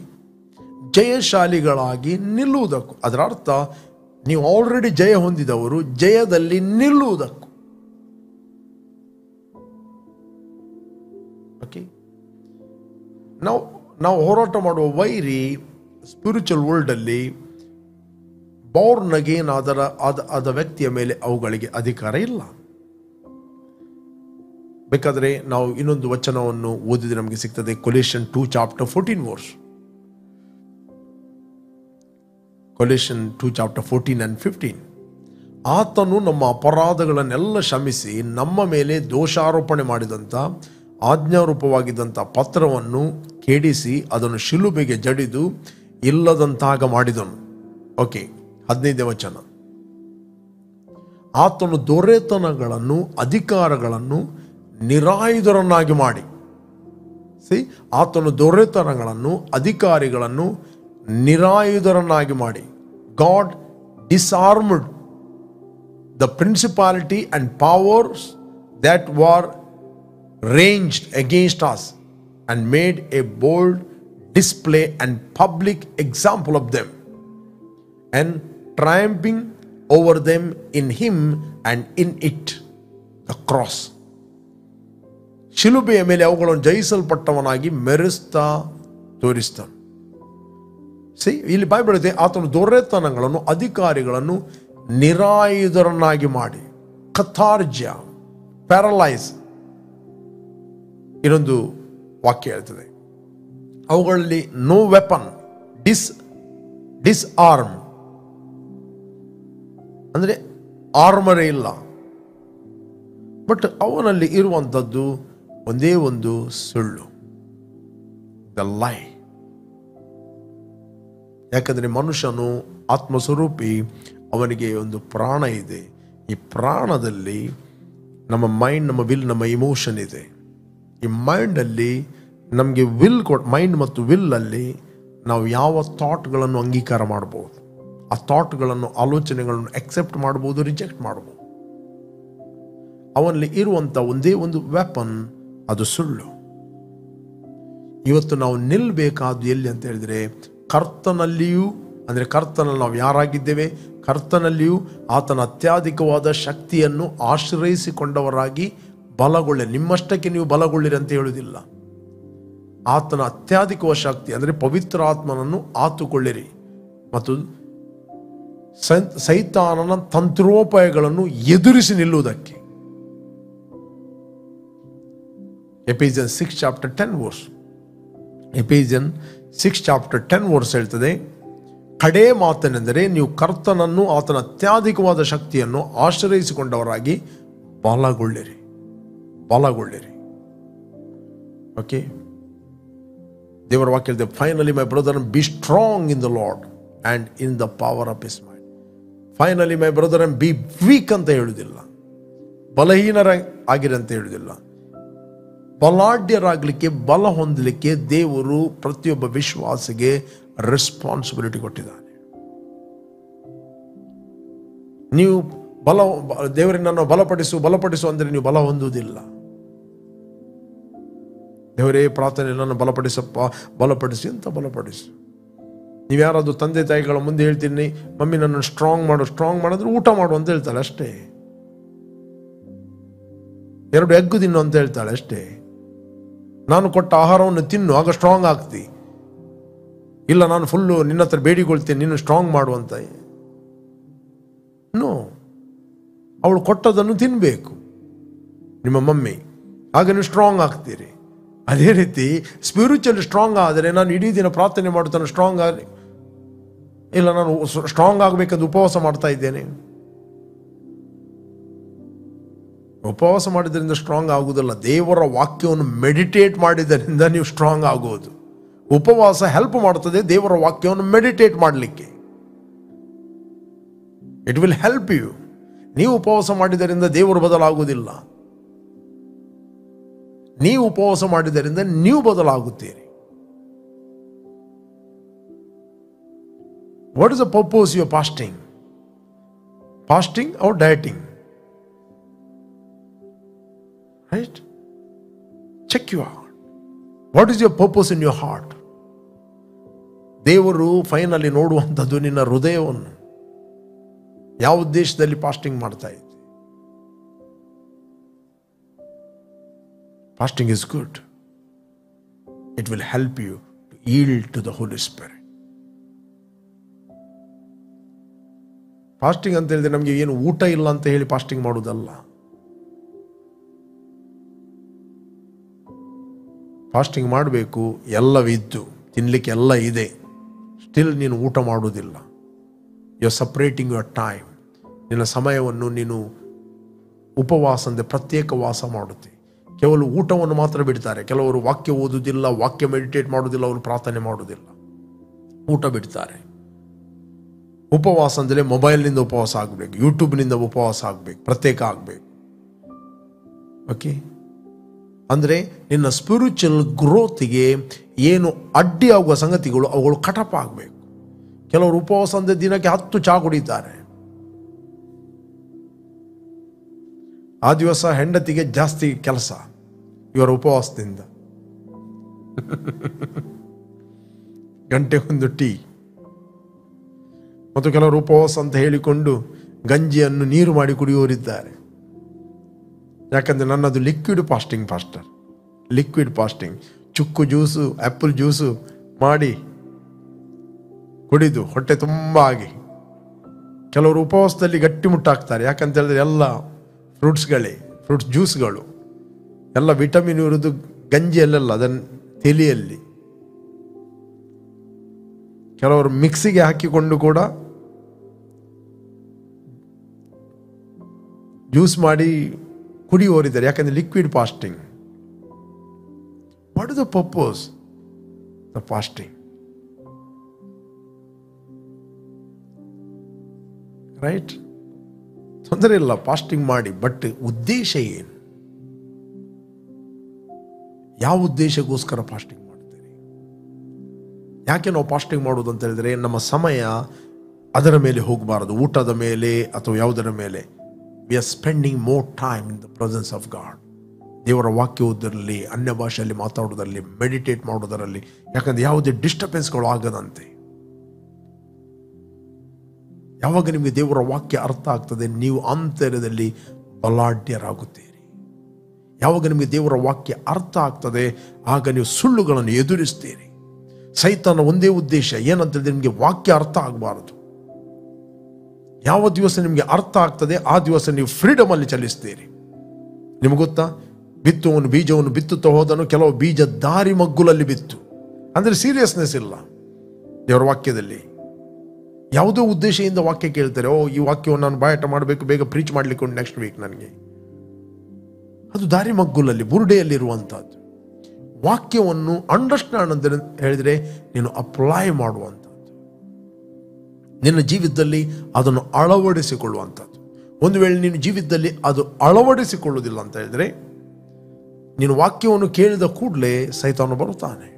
ಜಯಶಾಲಿಗಳಾಗಿ ನಿಲ್ಲುವುದಕ್ಕೂ, ಅದರ ಅರ್ಥ ನೀವು ಆಲ್ರೆಡಿ ಜಯ ಹೊಂದಿದವರು ಜಯದಲ್ಲಿ ನಿಲ್ಲುವುದಕ್ಕೂ. ಓಕೆ, ನಾವು ಹೋರಾಟ ಮಾಡುವ ವೈರಿ ಸ್ಪಿರಿಚುವಲ್ ವರ್ಲ್ಡ್ ಅಲ್ಲಿ ಬಾರ್ನ್ ಅಗೇನ್ ಆದ ವ್ಯಕ್ತಿಯ ಮೇಲೆ ಅವುಗಳಿಗೆ ಅಧಿಕಾರ ಇಲ್ಲ. ಬೇಕಾದರೆ ನಾವು ಇನ್ನೊಂದು ವಚನವನ್ನು ಓದಿದ್ರೆ ನಮಗೆ ಸಿಗ್ತದೆ, ಕೊಲೇಷನ್ 2 chapter 14 verse. ಕೊಲೇಷನ್ 2 chapter 14 and 15. ಆತನು ನಮ್ಮ ಅಪರಾಧಗಳನ್ನೆಲ್ಲ ಕ್ಷಮಿಸಿ ನಮ್ಮ ಮೇಲೆ ದೋಷಾರೋಪಣೆ ಮಾಡಿದಂಥ ಆಜ್ಞಾರೂಪವಾಗಿದ್ದಂಥ ಪತ್ರವನ್ನು ಕೆಡಿಸಿ ಅದನ್ನು ಶಿಲುಬೆಗೆ ಜಡಿದು ಇಲ್ಲದಂತಾಗ ಮಾಡಿದನು. ಓಕೆ, 15ನೇ ವಚನ. ಆತನು ದೊರೆತನಗಳನ್ನು ಅಧಿಕಾರಗಳನ್ನು ನಿರಾಯುಧರನ್ನಾಗಿ ಮಾಡಿ, ಆತನು ದೊರೆತನಗಳನ್ನು ಅಧಿಕಾರಿಗಳನ್ನು ನಿರಾಯುಧರನ್ನಾಗಿ ಮಾಡಿ, God disarmed the principality and powers that war ranged against us and made a bold display and public example of them, and triumphing over them in him and in it, the cross. ಶಿಲುಬೆಯ ಮೇಲೆ ಅವುಗಳನ್ನು ಜಯಿಸಲ್ಪಟ್ಟವನಾಗಿ ಮೆರೆಸ್ತಾ ತೋರಿಸ್ತಾನೆ. ಇಲ್ಲಿ Bible ಇದೆ, ಆತನು ದೊರೆತನಗಳನ್ನು ಅಧಿಕಾರಿಗಳನ್ನು ನಿರಾಯುಧರನ್ನಾಗಿ ಮಾಡಿ, ಕಥಾರ್ಜ್ಯ, ಪ್ಯಾರಲೈಸ್. ಇನ್ನೊಂದು ವಾಕ್ಯ ಹೇಳ್ತದೆ, ಅವುಗಳಲ್ಲಿ ನೋ ವೆಪನ್ ಡಿಸ್ಆರ್ಮ್, ಅಂದರೆ ಆರ್ಮರೇ ಇಲ್ಲ, ಬಟ್ ಅವನಲ್ಲಿ ಇರುವಂಥದ್ದು ಒಂದೇ ಒಂದು ಸುಳ್ಳು, ದ ಲೈ. ಯಾಕಂದರೆ ಮನುಷ್ಯನು ಆತ್ಮಸ್ವರೂಪಿ, ಅವನಿಗೆ ಒಂದು ಪ್ರಾಣ ಇದೆ. ಈ ಪ್ರಾಣದಲ್ಲಿ ನಮ್ಮ ಮೈಂಡ್, ನಮ್ಮ ವಿಲ್, ನಮ್ಮ ಇಮೋಷನ್ ಇದೆ. ಈ ಮೈಂಡಲ್ಲಿ ನಮಗೆ ಮೈಂಡ್ ಮತ್ತು ವಿಲ್ಲಲ್ಲಿ ನಾವು ಯಾವ ಥಾಟ್ಗಳನ್ನು ಅಂಗೀಕಾರ ಮಾಡ್ಬೋದು, ಆ ಥಾಟ್ಗಳನ್ನು, ಆಲೋಚನೆಗಳನ್ನು ಅಕ್ಸೆಪ್ಟ್ ಮಾಡ್ಬೋದು, ರಿಜೆಕ್ಟ್ ಮಾಡ್ಬೋದು. ಅವನಲ್ಲಿ ಇರುವಂಥ ಒಂದೇ ಒಂದು ವೆಪನ್, ಅದು ಸುಳ್ಳು. ಇವತ್ತು ನಾವು ನಿಲ್ಲಬೇಕಾದ್ದು ಎಲ್ಲಿ ಅಂತ ಹೇಳಿದರೆ, ಕರ್ತನಲ್ಲಿಯೂ, ಅಂದರೆ ಕರ್ತನಲ್ಲಿ ನಾವು ಯಾರಾಗಿದ್ದೇವೆ, ಕರ್ತನಲ್ಲಿಯೂ ಆತನ ಅತ್ಯಧಿಕವಾದ ಶಕ್ತಿಯನ್ನು ಆಶ್ರಯಿಸಿಕೊಂಡವರಾಗಿ ಬಲಗೊಳ್ಳಿ. ನಿಮ್ಮಷ್ಟಕ್ಕೆ ನೀವು ಬಲಗೊಳ್ಳಿರಿ ಅಂತ ಹೇಳುವುದಿಲ್ಲ. ಆತನ ಅತ್ಯಧಿಕವಾದ ಶಕ್ತಿ ಅಂದರೆ ಪವಿತ್ರ ಆತ್ಮನನ್ನು ಆತುಕೊಳ್ಳಿರಿ ಮತ್ತು ಸೈತಾನನ ತಂತ್ರೋಪಾಯಗಳನ್ನು ಎದುರಿಸಿ ನಿಲ್ಲುವುದಕ್ಕೆ. ಎಫೆಸಿಯನ್ 6:10 ವರ್ಸ್. ಎಫೆಸಿಯನ್ 6:10 ವರ್ಸ್ ಹೇಳ್ತದೆ, ಕಡೇ ಮಾತನೆಂದರೆ ನೀವು ಕರ್ತನನ್ನು, ಆತನ ಅತ್ಯಧಿಕವಾದ ಶಕ್ತಿಯನ್ನು ಆಶ್ರಯಿಸಿಕೊಂಡವರಾಗಿ ಬಲಗೊಳ್ಳಿರಿ. ಓಕೆ, ದೇವರ ವಾಕ್ಯ ಹೇಳಿದೆ, finally my brother be strong in the Lord and in the power of his mind. Finally my brother be weak ಅಂತ ಹೇಳುವುದಿಲ್ಲ, ಬಲಹೀನರ ಆಗಿರಿ ಅಂತ ಹೇಳುವುದಿಲ್ಲ. ಬಲಾಢ್ಯರಾಗಲಿಕ್ಕೆ, ಬಲ ಹೊಂದಲಿಕ್ಕೆ ದೇವರು ಪ್ರತಿಯೊಬ್ಬ ವಿಶ್ವಾಸಿಗೆ ರೆಸ್ಪಾನ್ಸಿಬಿಲಿಟಿ ಕೊಟ್ಟಿದ್ದಾನೆ. ನೀವು ದೇವರಿಗೆ ನನ್ನ ಬಲಪಡಿಸು ಅಂದರೆ ನೀವು ಬಲ ಹೊಂದುವುದಿಲ್ಲ. ದೇವರೇ, ಪ್ರಾರ್ಥನೆ ನನ್ನ ಬಲಪಡಿಸಿ ಅಂತ ಬಲಪಡಿಸು. ನೀವು ಯಾರಾದರೂ ತಂದೆ ತಾಯಿಗಳ ಮುಂದೆ ಹೇಳ್ತೀನಿ, ಮಮ್ಮಿ ನನ್ನ ಸ್ಟ್ರಾಂಗ್ ಮಾಡಿದ್ರೆ ಊಟ ಮಾಡು ಅಂತ ಹೇಳ್ತಾಳೆ ಅಷ್ಟೇ. 2 ಎಗ್ಗು ತಿನ್ನು ಅಂತ ಹೇಳ್ತಾಳೆ ಅಷ್ಟೇ. ನಾನು ಕೊಟ್ಟ ಆಹಾರವನ್ನು ತಿನ್ನು, ಆಗ ಸ್ಟ್ರಾಂಗ್ ಆಗ್ತಿ. ಇಲ್ಲ, ನಾನು ಫುಲ್ಲು ನಿನ್ನ ಹತ್ರ ಬೇಡಿಕೊಳ್ತೇನೆ, ನೀನು ಸ್ಟ್ರಾಂಗ್ ಮಾಡುವಂತ. ನೋ, ಅವಳು ಕೊಟ್ಟದನ್ನು ತಿನ್ನಬೇಕು ನಿಮ್ಮ ಮಮ್ಮಿ, ಆಗ ನೀವು ಸ್ಟ್ರಾಂಗ್ ಆಗ್ತೀರಿ. ಅದೇ ರೀತಿ ಸ್ಪಿರಿಚುವಲ್ ಸ್ಟ್ರಾಂಗ್ ಆದರೆ, ನಾನು ಇಡೀ ದಿನ ಪ್ರಾರ್ಥನೆ ಮಾಡುತ್ತಾನೆ ಸ್ಟ್ರಾಂಗ್ ಆಗಲಿ, ಇಲ್ಲ ನಾನು ಸ್ಟ್ರಾಂಗ್ ಆಗಬೇಕಂದು ಉಪವಾಸ ಮಾಡ್ತಾ ಇದ್ದೇನೆ. ಉಪವಾಸ ಮಾಡಿದ್ರಿಂದ ಸ್ಟ್ರಾಂಗ್ ಆಗುವುದಿಲ್ಲ, ದೇವರ ವಾಕ್ಯವನ್ನು ಮೆಡಿಟೇಟ್ ಮಾಡಿದ್ದರಿಂದ ನೀವು ಸ್ಟ್ರಾಂಗ್ ಆಗುವುದು. ಉಪವಾಸ ಹೆಲ್ಪ್ ಮಾಡ್ತದೆ ದೇವರ ವಾಕ್ಯವನ್ನು ಮೆಡಿಟೇಟ್ ಮಾಡಲಿಕ್ಕೆ. It will help you. ನೀವು ಉಪವಾಸ ಮಾಡಿದ್ದರಿಂದ ದೇವರು ಬದಲಾಗುವುದಿಲ್ಲ, ನೀವು ಉಪವಾಸ ಮಾಡಿದ್ದರಿಂದ ನೀವು ಬದಲಾಗುತ್ತೀರಿ. What is the purpose you are fasting? Fasting or dieting? Right? Check your heart. What is your purpose in your heart? ದೇವರು ಫೈನಲಿ ನೋಡುವಂಥದ್ದು ನಿನ್ನ ಹೃದಯವನ್ನು. ಯಾವ ಉದ್ದೇಶದಲ್ಲಿ ಫಾಸ್ಟಿಂಗ್ ಮಾಡ್ತಾ ಇದ್ದೆ? Fasting is good. It will help you to yield to the Holy Spirit. Fasting ಅಂತ ಹೇಳಿದ್ರೆ ನಮಗೆ ಏನು ಊಟ ಇಲ್ಲ ಅಂತ ಹೇಳಿ ಫಾಸ್ಟಿಂಗ್ ಮಾಡುವುದಲ್ಲ. ಫಾಸ್ಟಿಂಗ್ ಮಾಡಬೇಕು, ಎಲ್ಲವಿದ್ದು ತಿನ್ನಲಿಕ್ಕೆ ಎಲ್ಲ ಇದೆ, ಸ್ಟಿಲ್ ನೀನು ಊಟ ಮಾಡುವುದಿಲ್ಲ. You are separating your time. ನಿನ್ನ ಸಮಯವನ್ನು ನೀನು ಉಪವಾಸ ಅಂದರೆ ಪ್ರತ್ಯೇಕ ವಾಸ ಮಾಡುತ್ತೆ. ಕೇವಲ ಊಟವನ್ನು ಮಾತ್ರ ಬಿಡ್ತಾರೆ. ಕೆಲವರು ವಾಕ್ಯ ಓದುವುದಿಲ್ಲ, ವಾಕ್ಯ ಮೆಡಿಟೇಟ್ ಮಾಡುವುದಿಲ್ಲ, ಅವರು ಪ್ರಾರ್ಥನೆ ಮಾಡುವುದಿಲ್ಲ, ಊಟ ಬಿಡ್ತಾರೆ. ಉಪವಾಸ ಅಂದರೆ ಮೊಬೈಲ್ನಿಂದ ಉಪವಾಸ ಆಗಬೇಕು, ಯೂಟ್ಯೂಬ್ನಿಂದ ಉಪವಾಸ ಆಗಬೇಕು, ಪ್ರತ್ಯೇಕ ಆಗಬೇಕು. ಓಕೆ, ಅಂದರೆ ನಿನ್ನ ಸ್ಪಿರಿಚುವಲ್ ಗ್ರೋತಿಗೆ ಏನು ಅಡ್ಡಿಯಾಗುವ ಸಂಗತಿಗಳು ಅವುಗಳು ಕಟಪ ಆಗಬೇಕು. ಕೆಲವರು ಉಪವಾಸ ಅಂದರೆ ದಿನಕ್ಕೆ 10 ಚಹಾ ಕುಡಿತಾರೆ. ಆ ದಿವಸ ಹೆಂಡತಿಗೆ ಜಾಸ್ತಿ ಕೆಲಸ ಇವರ ಉಪವಾಸದಿಂದ. ಗಂಟೆಗೊಂದು ಟೀ. ಮತ್ತು ಕೆಲವರು ಉಪವಾಸ ಅಂತ ಹೇಳಿಕೊಂಡು ಗಂಜಿಯನ್ನು ನೀರು ಮಾಡಿ ಕುಡಿಯೋರಿದ್ದಾರೆ. ಯಾಕಂದರೆ ನನ್ನದು liquid fasting pastor, liquid fasting. ಚುಕ್ಕು ಜ್ಯೂಸು, ಆ್ಯಪಲ್ ಜ್ಯೂಸು ಮಾಡಿ ಕುಡಿದು ಹೊಟ್ಟೆ ತುಂಬ ಆಗಿ. ಕೆಲವರು ಉಪವಾಸದಲ್ಲಿ ಗಟ್ಟಿಮುಟ್ಟಾಗ್ತಾರೆ. ಯಾಕಂತ ಹೇಳಿದ್ರೆ ಎಲ್ಲ ಫ್ರೂಟ್ಸ್ ಜ್ಯೂಸ್ಗಳು ಎಲ್ಲ ವಿಟಮಿನ್ ಇರೋದು ಗಂಜಿಯಲ್ಲೆಲ್ಲ, ಅದನ್ನು ತೆಲಿಯಲ್ಲಿ. ಕೆಲವರು ಮಿಕ್ಸಿಗೆ ಹಾಕಿಕೊಂಡು ಕೂಡ ಜ್ಯೂಸ್ ಮಾಡಿ ಕುಡಿಯೋರಿದ್ದಾರೆ. ಯಾಕಂದರೆ liquid fasting. What is the purpose the fasting? Right? ತೊಂದರೆ ಇಲ್ಲ, ಫಾಸ್ಟಿಂಗ್ ಮಾಡಿ. ಬಟ್ ಉದ್ದೇಶ ಏನು? ಯಾವ ಉದ್ದೇಶಕ್ಕೋಸ್ಕರ ಫಾಸ್ಟಿಂಗ್ ಮಾಡ್ತೀರಿ? ಯಾಕೆ ನಾವು ಫಾಸ್ಟಿಂಗ್ ಮಾಡೋದು ಅಂತ ಹೇಳಿದ್ರೆ, ನಮ್ಮ ಸಮಯ ಅದರ ಮೇಲೆ ಹೋಗಬಾರದು, ಊಟದ ಮೇಲೆ ಅಥವಾ ಯಾವುದರ ಮೇಲೆ. We are spending more time in the presence of god. ದೇವರ ವಾಕ್ಯ ಓದೋದ್ರಲ್ಲಿ, ಅನ್ಯ ಭಾಷೆಯಲ್ಲಿ ಮಾತಾಡೋದರಲ್ಲಿ, ಮೆಡಿಟೇಟ್ ಮಾಡೋದರಲ್ಲಿ. ಯಾಕಂದ್ರೆ ಯಾವುದೇ ಡಿಸ್ಟರ್ಬೆನ್ಸ್ಗಳು ಆಗದಂತೆ. ಯಾವಾಗ ನಿಮಗೆ ದೇವರ ವಾಕ್ಯ ಅರ್ಥ ಆಗ್ತದೆ, ನೀವು ಅಂತರ್ಯದಲ್ಲಿ ಬಲಾಢ್ಯರಾಗುತ್ತೀರಿ. ಯಾವಾಗ ನಿಮಗೆ ದೇವರ ವಾಕ್ಯ ಅರ್ಥ ಆಗ್ತದೆ, ಆಗ ನೀವು ಸುಳ್ಳುಗಳನ್ನು ಎದುರಿಸ್ತೀರಿ. ಸೈತಾನ ಒಂದೇ ಉದ್ದೇಶ ಏನಂತ ಹೇಳಿದ್ರೆ, ನಿಮಗೆ ವಾಕ್ಯ ಅರ್ಥ ಆಗಬಾರದು. ಯಾವ ದಿವಸ ನಿಮಗೆ ಅರ್ಥ ಆಗ್ತದೆ, ಆ ದಿವಸ ನೀವು ಫ್ರೀಡಮ್ ಅಲ್ಲಿ ಚಲಿಸ್ತೀರಿ. ನಿಮ್ಗೆ ಗೊತ್ತಾ, ಬಿತ್ತುವನು ಬೀಜವನ್ನು ಬಿತ್ತುತ್ತಾ ಹೋದನು, ಕೆಲವು ಬೀಜ ದಾರಿ ಮಗ್ಗುಲಲ್ಲಿ ಬಿತ್ತು. ಅಂದ್ರೆ ಸೀರಿಯಸ್ನೆಸ್ ಇಲ್ಲ ದೇವರ ವಾಕ್ಯದಲ್ಲಿ. ಯಾವುದೋ ಉದ್ದೇಶದಿಂದ ವಾಕ್ಯ ಕೇಳ್ತಾರೆ. ಈ ವಾಕ್ಯವನ್ನು ನಾನು ಬಾಯಾಟ ಮಾಡಬೇಕು, ಬೇಗ ಪ್ರೀಚ್ ಮಾಡ್ಲಿಕ್ಕೆ ಉಂಟು ನೆಕ್ಸ್ಟ್ ವೀಕ್ ನನಗೆ. ಅದು ದಾರಿ ಮಗ್ಗುಲಲ್ಲಿ, ಬುರುಡೆಯಲ್ಲಿರುವಂತಹದ್ದು. ವಾಕ್ಯವನ್ನು ಅಂಡರ್ಸ್ಟ್ಯಾಂಡ್ ಅಂತ ಹೇಳಿದ್ರೆ ನೀನು ಅಪ್ಲೈ ಮಾಡುವಂಥದ್ದು, ನಿನ್ನ ಜೀವಿತದಲ್ಲಿ ಅದನ್ನು ಅಳವಡಿಸಿಕೊಳ್ಳುವಂಥದ್ದು. ಒಂದು ವೇಳೆ ನೀನು ಜೀವಿತದಲ್ಲಿ ಅದು ಅಳವಡಿಸಿಕೊಳ್ಳುವುದಿಲ್ಲ ಅಂತ ಹೇಳಿದ್ರೆ, ನೀನು ವಾಕ್ಯವನ್ನು ಕೇಳಿದ ಕೂಡಲೇ ಸೈತಾನು ಬರುತ್ತಾನೆ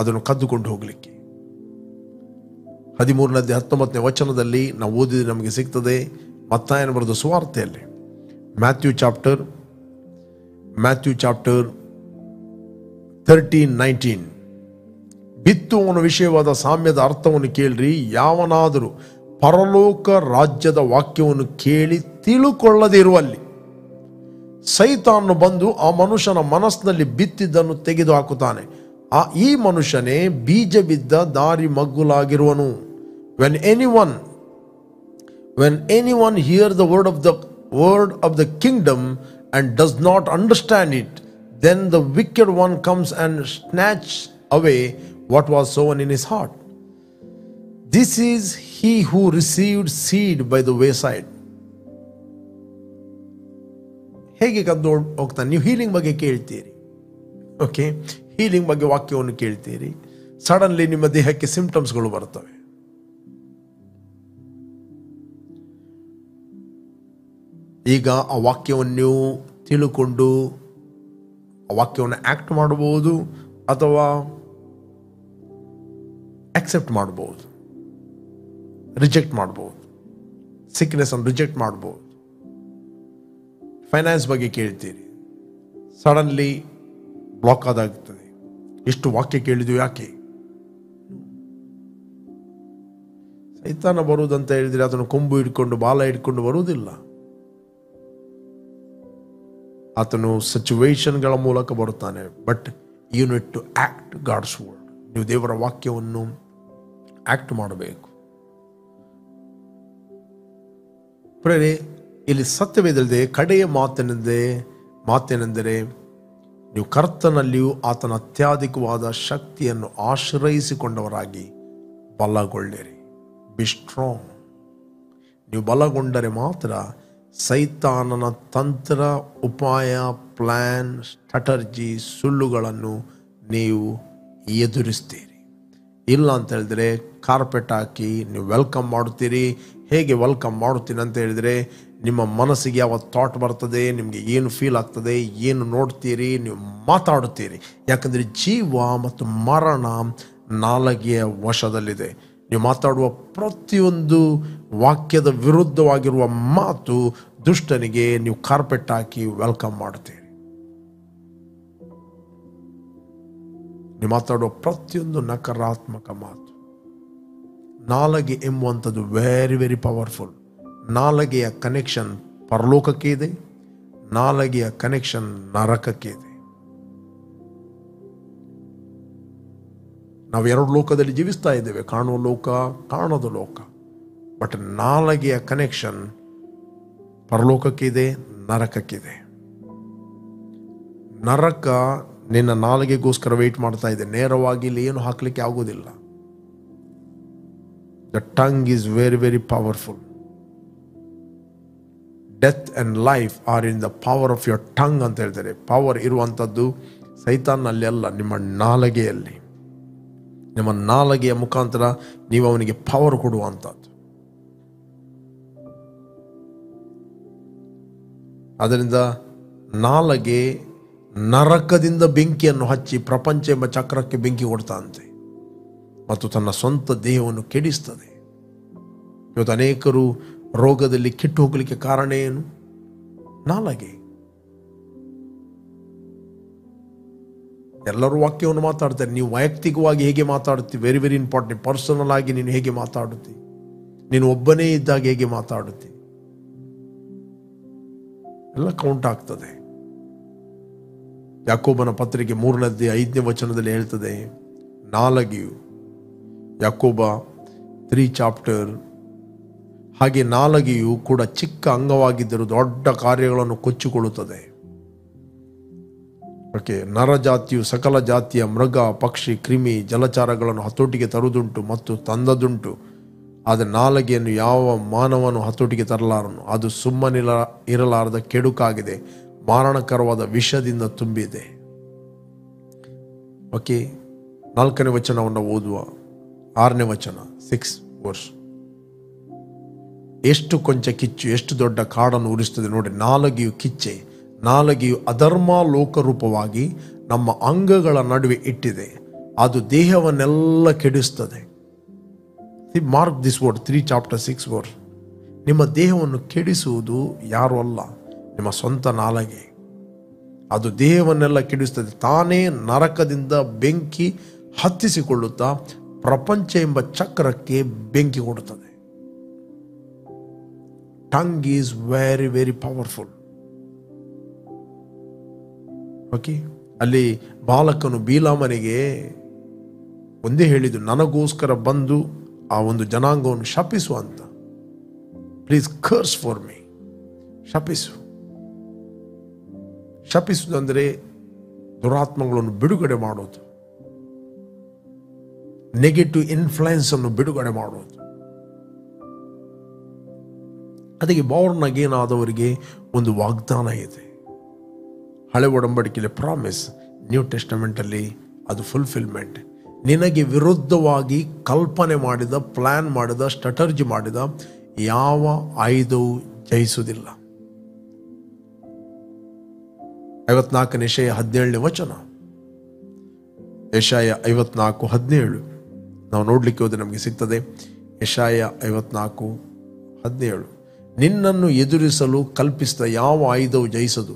ಅದನ್ನು ಕದ್ದುಕೊಂಡು ಹೋಗಲಿಕ್ಕೆ. 13ನೇ 19ನೇ ವಚನದಲ್ಲಿ ನಾವು ಓದಿದ್ರೆ ನಮಗೆ ಸಿಗ್ತದೆ, ಮತ್ತಾಯನ ಬರೆದ ಸುವಾರ್ತೆಯಲ್ಲಿ, ಮ್ಯಾಥ್ಯೂ ಚಾಪ್ಟರ್ 13:19. ಬಿತ್ತುವನ ವಿಷಯವಾದ ಸಾಮ್ಯದ ಅರ್ಥವನ್ನು ಕೇಳ್ರಿ. ಯಾವನಾದರೂ ಪರಲೋಕ ರಾಜ್ಯದ ವಾಕ್ಯವನ್ನು ಕೇಳಿ ತಿಳುಕೊಳ್ಳದಿರುವಲ್ಲಿ ಸೈತಾನು ಬಂದು ಆ ಮನುಷ್ಯನ ಮನಸ್ಸಿನಲ್ಲಿ ಬಿತ್ತಿದ್ದನ್ನು ತೆಗೆದು ಹಾಕುತ್ತಾನೆ. ಈ ಮನುಷ್ಯನೇ ಬೀಜ ಬಿದ್ದ ದಾರಿ ಮಗ್ಗುಲಾಗಿರುವನು. When anyone hears the word of the kingdom and does not understand it, then the wicked one comes and snatches away what was sown in his heart. This is he who received seed by the wayside. ಹೇಗೆ ಕದ್ದು ಹೋಗ್ತಾನೆ? ನೀವು healing ಬಗ್ಗೆ ಕೇಳ್ತೀರಿ, okay, healing ಬಗ್ಗೆ ವಾಕ್ಯವನ್ನು ಕೇಳ್ತೀರಿ. Suddenly ನಿಮ್ಮ ದೇಹಕ್ಕೆ ಸಿಂಪ್ಟಮ್ಸ್ಗಳು ಬರ್ತವೆ. ಈಗ ಆ ವಾಕ್ಯವನ್ನು ತಿಳ್ಕೊಂಡು ಆ ವಾಕ್ಯವನ್ನು ಆಕ್ಟ್ ಮಾಡಬಹುದು ಅಥವಾ ಅಕ್ಸೆಪ್ಟ್ ಮಾಡಬಹುದು, ರಿಜೆಕ್ಟ್ ಮಾಡಬಹುದು. ಸಿಕ್ನೆಸ್ ಅನ್ನು ರಿಜೆಕ್ಟ್ ಮಾಡಬಹುದು. ಫೈನಾನ್ಸ್ ಬಗ್ಗೆ ಕೇಳ್ತೀರಿ, ಸಡನ್ಲಿ ಬ್ಲಾಕ್ ಆದಾಗ್ತದೆ. ಎಷ್ಟು ವಾಕ್ಯ ಕೇಳಿದ್ವಿ, ಯಾಕೆ? ಸೈತಾನ ಬರುವುದಂತ ಹೇಳಿದ್ರೆ ಅದನ್ನು ಕೊಂಬು ಹಿಡ್ಕೊಂಡು ಬಾಲ ಹಿಡ್ಕೊಂಡು ಬರುವುದಿಲ್ಲ. ಆತನು ಸಿಚುವೇಶನ್ಗಳ ಮೂಲಕ ಬರುತ್ತಾನೆ. But you need to act God's word. ನೀವು ದೇವರ ವಾಕ್ಯವನ್ನು ಆಕ್ಟ್ ಮಾಡಬೇಕು. ಪ್ರೇರೆ, ಇಲ್ಲಿ ಸತ್ಯವೇದಲ್ಲದೆ ಕಡೆಯ ಮಾತೇನೆಂದರೆ ನೀವು ಕರ್ತನಲ್ಲಿಯೂ ಆತನ ಅತ್ಯಧಿಕವಾದ ಶಕ್ತಿಯನ್ನು ಆಶ್ರಯಿಸಿಕೊಂಡವರಾಗಿ ಬಲಗೊಳ್ಳಿರಿ. Be strong. ನೀವು ಬಲಗೊಂಡರೆ ಮಾತ್ರ ಸೈತಾನನ ತಂತ್ರ, ಉಪಾಯ, ಪ್ಲಾನ್, ಸ್ಟ್ರಾಟರ್ಜಿ, ಸುಳ್ಳುಗಳನ್ನು ನೀವು ಎದುರಿಸ್ತೀರಿ. ಇಲ್ಲ ಅಂತ ಹೇಳಿದ್ರೆ ಕಾರ್ಪೆಟ್ ಹಾಕಿ ನೀವು ವೆಲ್ಕಮ್ ಮಾಡುತ್ತೀರಿ. ಹೇಗೆ ವೆಲ್ಕಮ್ ಮಾಡುತ್ತೀನಿ ಅಂತ ಹೇಳಿದರೆ, ನಿಮ್ಮ ಮನಸ್ಸಿಗೆ ಯಾವ ಥಾಟ್ ಬರ್ತದೆ, ನಿಮಗೆ ಏನು ಫೀಲ್ ಆಗ್ತದೆ, ಏನು ನೋಡ್ತೀರಿ, ನೀವು ಮಾತಾಡುತ್ತೀರಿ. ಯಾಕಂದರೆ ಜೀವ ಮತ್ತು ಮರಣ ನಾಲಿಗೆಯ ವಶದಲ್ಲಿದೆ. ನೀವು ಮಾತಾಡುವ ಪ್ರತಿಯೊಂದು ವಾಕ್ಯದ ವಿರುದ್ಧವಾಗಿರುವ ಮಾತು ದುಷ್ಟನಿಗೆ ನೀವು ಕಾರ್ಪೆಟ್ ಹಾಕಿ ವೆಲ್ಕಮ್ ಮಾಡುತ್ತೀರಿ. ನೀವು ಮಾತಾಡುವ ಪ್ರತಿಯೊಂದು ನಕಾರಾತ್ಮಕ ಮಾತು. ನಾಲಿಗೆ ಎಂಬುವಂಥದ್ದು ವೆರಿ ವೆರಿ ಪವರ್ಫುಲ್. ನಾಲಿಗೆಯ ಕನೆಕ್ಷನ್ ಪರಲೋಕಕ್ಕೆ ಇದೆ, ನಾಲಿಗೆಯ ಕನೆಕ್ಷನ್ ನರಕಕ್ಕೆ ಇದೆ. ನಾವು ಎರಡು ಲೋಕದಲ್ಲಿ ಜೀವಿಸ್ತಾ ಇದ್ದೇವೆ, ಕಾಣುವ ಲೋಕ, ಕಾಣದ ಲೋಕ. ಬಟ್ ನಾಲಿಗೆಯ ಕನೆಕ್ಷನ್ ಪರಲೋಕಕ್ಕಿದೆ, ನರಕಕ್ಕಿದೆ. ನರಕ ನಿನ್ನ ನಾಲಿಗೆಗೋಸ್ಕರ ವೇಟ್ ಮಾಡ್ತಾ ಇದೆ. ನೇರವಾಗಿ ಇಲ್ಲಿ ಏನು ಹಾಕಲಿಕ್ಕೆ ಆಗೋದಿಲ್ಲ. The tongue is very very powerful. Death and life are in the power of your tongue ಅಂತ ಹೇಳ್ತಾರೆ. ಪವರ್ ಇರುವಂಥದ್ದು ಸೈತಾನಲ್ಲಿ ಅಲ್ಲ, ನಿಮ್ಮ ನಾಲಿಗೆಯಲ್ಲಿ. ನಿಮ್ಮ ನಾಲಿಗೆಯ ಮುಖಾಂತರ ನೀವು ಅವನಿಗೆ ಪವರ್ ಕೊಡುವಂಥದ್ದು. ಅದರಿಂದ ನಾಲಗೆ ನರಕದಿಂದ ಬೆಂಕಿಯನ್ನು ಹಚ್ಚಿ ಪ್ರಪಂಚ ಎಂಬ ಚಕ್ರಕ್ಕೆ ಬೆಂಕಿ ಕೊಡ್ತಾಂತೆ ಮತ್ತು ತನ್ನ ಸ್ವಂತ ದೇಹವನ್ನು ಕೆಡಿಸ್ತದೆ. ಇವತ್ತು ಅನೇಕರು ರೋಗದಲ್ಲಿ ಕೆಟ್ಟು ಹೋಗಲಿಕ್ಕೆ ಕಾರಣ ಏನು? ನಾಲಗೆ. ಎಲ್ಲರೂ ವಾಕ್ಯವನ್ನು ಮಾತಾಡ್ತಾರೆ. ನೀವು ವೈಯಕ್ತಿಕವಾಗಿ ಹೇಗೆ ಮಾತಾಡುತ್ತೀವಿ, ವೆರಿ ವೆರಿ ಇಂಪಾರ್ಟೆಂಟ್. ಪರ್ಸನಲ್ ಆಗಿ ನೀನು ಹೇಗೆ ಮಾತಾಡುತ್ತಿ, ನೀನು ಒಬ್ಬನೇ ಇದ್ದಾಗ ಹೇಗೆ ಮಾತಾಡುತ್ತಿ, ಎಲ್ಲ ಕೌಂಟ್ ಆಗ್ತದೆ. ಯಾಕೋಬನ ಪತ್ರಿಕೆ 3:5 ಹೇಳ್ತದೆ, ನಾಲಗೆಯು, ಯಾಕೋಬ 3 ಚಾಪ್ಟರ್, ಹಾಗೆ ನಾಲಗೆಯು ಕೂಡ ಚಿಕ್ಕ ಅಂಗವಾಗಿದ್ದರೂ ದೊಡ್ಡ ಕಾರ್ಯಗಳನ್ನು ಕೊಚ್ಚಿಕೊಳ್ಳುತ್ತದೆ. ಓಕೆ, ನರಜಾತಿಯು ಸಕಲ ಜಾತಿಯ ಮೃಗ, ಪಕ್ಷಿ, ಕ್ರಿಮಿ, ಜಲಚಾರಗಳನ್ನು ಹತೋಟಿಗೆ ತರುವುದುಂಟು ಮತ್ತು ತಂದದುಂಟು. ಆದರೆ ನಾಲಗೆಯನ್ನು ಯಾವ ಮಾನವನು ಹತೋಟಿಗೆ ತರಲಾರನು. ಅದು ಸುಮ್ಮನಿಲ್ಲ ಇರಲಾರದ ಕೆಡುಕಾಗಿದೆ, ಮಾರಣಕರವಾದ ವಿಷದಿಂದ ತುಂಬಿದೆ. ಓಕೆ, 4ನೇ ವಚನವನ್ನು ಓದುವ. 6ನೇ ವಚನ, 6 ವರ್ಷ. ಎಷ್ಟು ಕೊಂಚ ಕಿಚ್ಚು ಎಷ್ಟು ದೊಡ್ಡ ಕಾಡನ್ನು ಉರಿಸ್ತದೆ ನೋಡಿ. ನಾಲಗೆಯು ಕಿಚ್ಚೆ, ನಾಲಗೆಯು ಅಧರ್ಮ ಲೋಕರೂಪವಾಗಿ ನಮ್ಮ ಅಂಗಗಳ ನಡುವೆ ಇಟ್ಟಿದೆ, ಅದು ದೇಹವನ್ನೆಲ್ಲ ಕೆಡಿಸ್ತದೆ. Mark this word, 3 chapter 6 word. ನಿಮ್ಮ ದೇಹವನ್ನು ಕೆಡಿಸುವುದು ಯಾರು ಅಲ್ಲ, ನಿಮ್ಮ ಸ್ವಂತ ನಾಲಗೆ. ಅದು ದೇಹವನ್ನೆಲ್ಲ ಕೆಡಿಸ್ತದೆ. ತಾನೇ ನರಕದಿಂದ ಬೆಂಕಿ ಹತ್ತಿಸಿಕೊಳ್ಳುತ್ತಾ ಪ್ರಪಂಚ ಎಂಬ ಚಕ್ರಕ್ಕೆ ಬೆಂಕಿ ಕೊಡುತ್ತದೆ. Tongue is very very powerful. Okay, ಅಲ್ಲಿ ಬಾಲಕನು ಬೀಲಾಮನಿಗೆ ಒಂದೇ ಹೇಳಿದ್ದು, ನನಗೋಸ್ಕರ ಬಂದು ಆ ಒಂದು ಜನಾಂಗವನ್ನು ಶಪಿಸು ಅಂತ. Please curse for me. ಶಪಿಸು. ಶಪಿಸುವುದಂದರೆ ದುರಾತ್ಮಗಳನ್ನು ಬಿಡುಗಡೆ ಮಾಡೋದು, ನೆಗೆಟಿವ್ ಇನ್ಫ್ಲುಯೆನ್ಸ್ ಅನ್ನು ಬಿಡುಗಡೆ ಮಾಡೋದು. ಅದಕ್ಕೆ ಬಾರ್ನ್ ಅಗೇನ್ ಆದವರಿಗೆ ಒಂದು ವಾಗ್ದಾನ ಇದೆ. ಹಳೆ ಒಡಂಬಡಿಕೆಯಲ್ಲಿ ಪ್ರಾಮಿಸ್, ನ್ಯೂ ಟೆಸ್ಟಮೆಂಟಲ್ಲಿ ಅದು ಫುಲ್ಫಿಲ್ಮೆಂಟ್. ನಿನಗೆ ವಿರುದ್ಧವಾಗಿ ಕಲ್ಪನೆ ಮಾಡಿದ, ಪ್ಲಾನ್ ಮಾಡಿದ, ಸ್ಟ್ರಾಟರ್ಜಿ ಮಾಡಿದ ಯಾವ ಆಯುಧವು ಜಯಿಸುವುದಿಲ್ಲ. 54 ಯೆಶಾಯ 17ನೇ ವಚನ. ಯೆಶಾಯ 54:17 ನಾವು ನೋಡ್ಲಿಕ್ಕೆ ಹೋದ್ರೆ ನಮಗೆ ಸಿಗ್ತದೆ. ಯೆಶಾಯ 54:17, ನಿನ್ನನ್ನು ಎದುರಿಸಲು ಕಲ್ಪಿಸಿದ ಯಾವ ಆಯುಧವು ಜಯಿಸದು.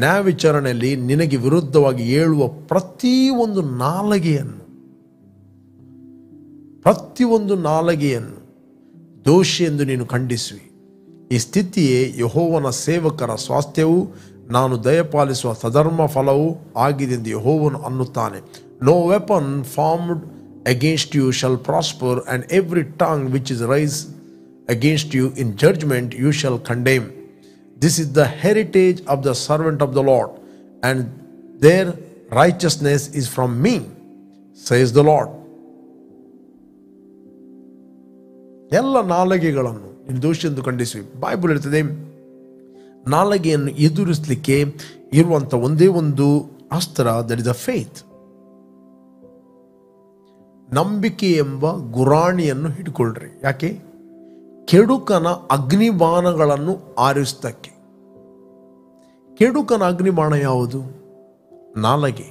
ನ್ಯಾಯ ವಿಚಾರಣೆಯಲ್ಲಿ ನಿನಗೆ ವಿರುದ್ಧವಾಗಿ ಏಳುವ ಪ್ರತಿಯೊಂದು ನಾಲಗೆಯನ್ನು ದೋಷಿ ಎಂದು ನೀನು ಖಂಡಿಸುವಿ. ಈ ಸ್ಥಿತಿಯೇ ಯೆಹೋವನ ಸೇವಕರ ಸ್ವಾಸ್ಥ್ಯವೂ ನಾನು ದಯಪಾಲಿಸುವ ಸಧರ್ಮ ಫಲವೂ ಆಗಿದೆ ಎಂದು ಯೆಹೋವನು ಅನ್ನುತ್ತಾನೆ. No weapon formed against you shall prosper, and every tongue which is rise against you in judgment you shall condemn. This is the heritage of the servant of the Lord, and their righteousness is from me, says the Lord. ಎಲ್ಲ ನಾಲಗೆಗಳನ್ನು ನಿರ್ದೋಷಿ ಎಂದು ಖಂಡಿಸುವಿ. Bible ಹೇಳ್ತದೆ, ನಾಲಗೆಯನ್ನು ಎದುರಿಸಲಿಕ್ಕೆ ಇರುವಂಥ ಒಂದೇ ಒಂದು ಅಸ್ತ್ರ, that is a faith. ನಂಬಿಕೆ ಎಂಬ ಗುರಾಣಿಯನ್ನು ಹಿಡ್ಕೊಳ್ರಿ. ಯಾಕೆ? ಕೆಡುಕನ ಅಗ್ನಿಬಾಣಗಳನ್ನು ಆರಿಸ್ತಕ್ಕೆ. ಕೆಡುಕನ ಅಗ್ನಿಬಾಣ ಯಾವುದು? ನಾಲಗೆ.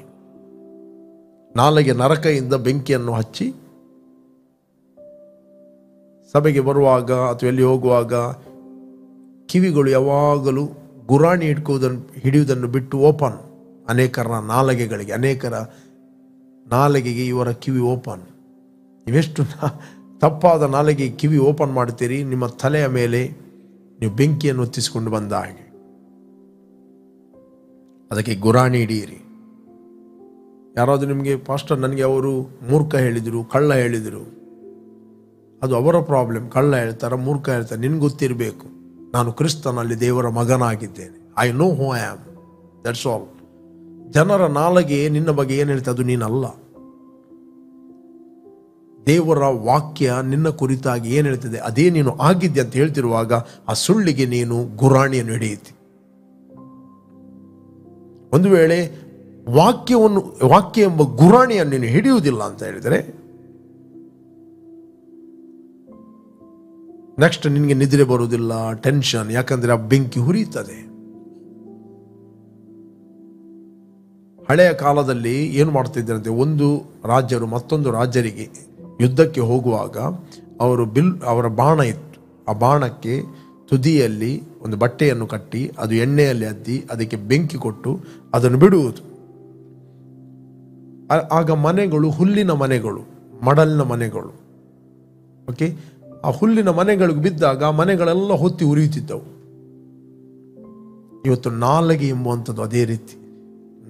ನಾಲಗೆ ನರಕದಿಂದ ಬೆಂಕಿಯನ್ನು ಹಚ್ಚಿ ಸಭೆಗೆ ಬರುವಾಗ ಅಥವಾ ಎಲ್ಲಿ ಹೋಗುವಾಗ ಕಿವಿಗಳು ಯಾವಾಗಲೂ ಗುರಾಣಿ ಹಿಡಿಯುವುದನ್ನು ಬಿಟ್ಟು ಓಪನ್. ಅನೇಕರ ನಾಲಗೆಗಳಿಗೆ, ಅನೇಕರ ನಾಲಗೆಗೆ ಇವರ ಕಿವಿ ಓಪನ್. ಇವೆಷ್ಟು ತಪ್ಪಾದ ನಾಲಿಗೆ ಕಿವಿ ಓಪನ್ ಮಾಡ್ತೀರಿ, ನಿಮ್ಮ ತಲೆಯ ಮೇಲೆ ನೀವು ಬೆಂಕಿಯನ್ನು ಹೊತ್ತಿಸಿಕೊಂಡು ಬಂದ ಹಾಗೆ. ಅದಕ್ಕೆ ಗುರಾಣಿ ಹಿಡಿಯಿರಿ. ಯಾರಾದರೂ ನಿಮಗೆ, ಪಾಸ್ಟರ್ ನನಗೆ ಅವರು ಮೂರ್ಖ ಹೇಳಿದರು, ಕಳ್ಳ ಹೇಳಿದರು, ಅದು ಅವರ ಪ್ರಾಬ್ಲಮ್. ಕಳ್ಳ ಹೇಳ್ತಾರೆ, ಮೂರ್ಖ ಹೇಳ್ತಾರೆ. ನಿನ್ಗೆ ಗೊತ್ತಿರಬೇಕು, ನಾನು ಕ್ರಿಸ್ತನಲ್ಲಿ ದೇವರ ಮಗನಾಗಿದ್ದೇನೆ. I know who I am, that's all. ಜನರ ನಾಲಿಗೆ ನಿನ್ನ ಬಗ್ಗೆ ಏನು ಹೇಳ್ತದೆ ಅದು ನೀನಲ್ಲ. ದೇವರ ವಾಕ್ಯ ನಿನ್ನ ಕುರಿತಾಗಿ ಏನು ಹೇಳ್ತದೆ ಅದೇ ನೀನು ಆಗಿದ್ದೆ ಅಂತ ಹೇಳ್ತಿರುವಾಗ ಆ ಸುಳ್ಳಿಗೆ ನೀನು ಗುರಾಣಿಯನ್ನು ಹಿಡಿಯುತ್ತಿ. ಒಂದು ವೇಳೆ ವಾಕ್ಯ ಎಂಬ ಗುರಾಣಿಯನ್ನು ನೀನು ಹಿಡಿಯುವುದಿಲ್ಲ ಅಂತ ಹೇಳಿದರೆ, ನೆಕ್ಸ್ಟ್ ನಿನಗೆ ನಿದ್ರೆ ಬರುವುದಿಲ್ಲ, ಟೆನ್ಷನ್. ಯಾಕಂದ್ರೆ ಆ ಬೆಂಕಿ ಹುರಿಯುತ್ತದೆ. ಹಳೆಯ ಕಾಲದಲ್ಲಿ ಏನು ಮಾಡ್ತಿದ್ದರಂತೆ, ಒಂದು ರಾಜ್ಯರು ಮತ್ತೊಂದು ರಾಜ್ಯರಿಗೆ ಯುದ್ಧಕ್ಕೆ ಹೋಗುವಾಗ ಅವರ ಬಾಣ ಇತ್ತು. ಆ ಬಾಣಕ್ಕೆ ತುದಿಯಲ್ಲಿ ಒಂದು ಬಟ್ಟೆಯನ್ನು ಕಟ್ಟಿ ಅದು ಎಣ್ಣೆಯಲ್ಲಿ ಅದ್ದಿ ಅದಕ್ಕೆ ಬೆಂಕಿ ಕೊಟ್ಟು ಅದನ್ನು ಬಿಡುವುದು. ಆಗ ಮನೆಗಳು ಹುಲ್ಲಿನ ಮನೆಗಳು, ಮಡಲಿನ ಮನೆಗಳು, ಓಕೆ, ಆ ಹುಲ್ಲಿನ ಮನೆಗಳಿಗೆ ಬಿದ್ದಾಗ ಆ ಮನೆಗಳೆಲ್ಲ ಹೊತ್ತಿ ಉರಿಯುತ್ತಿದ್ದವು. ಇವತ್ತು ನಾಲಗೆ ಎಂಬುವಂಥದ್ದು ಅದೇ ರೀತಿ.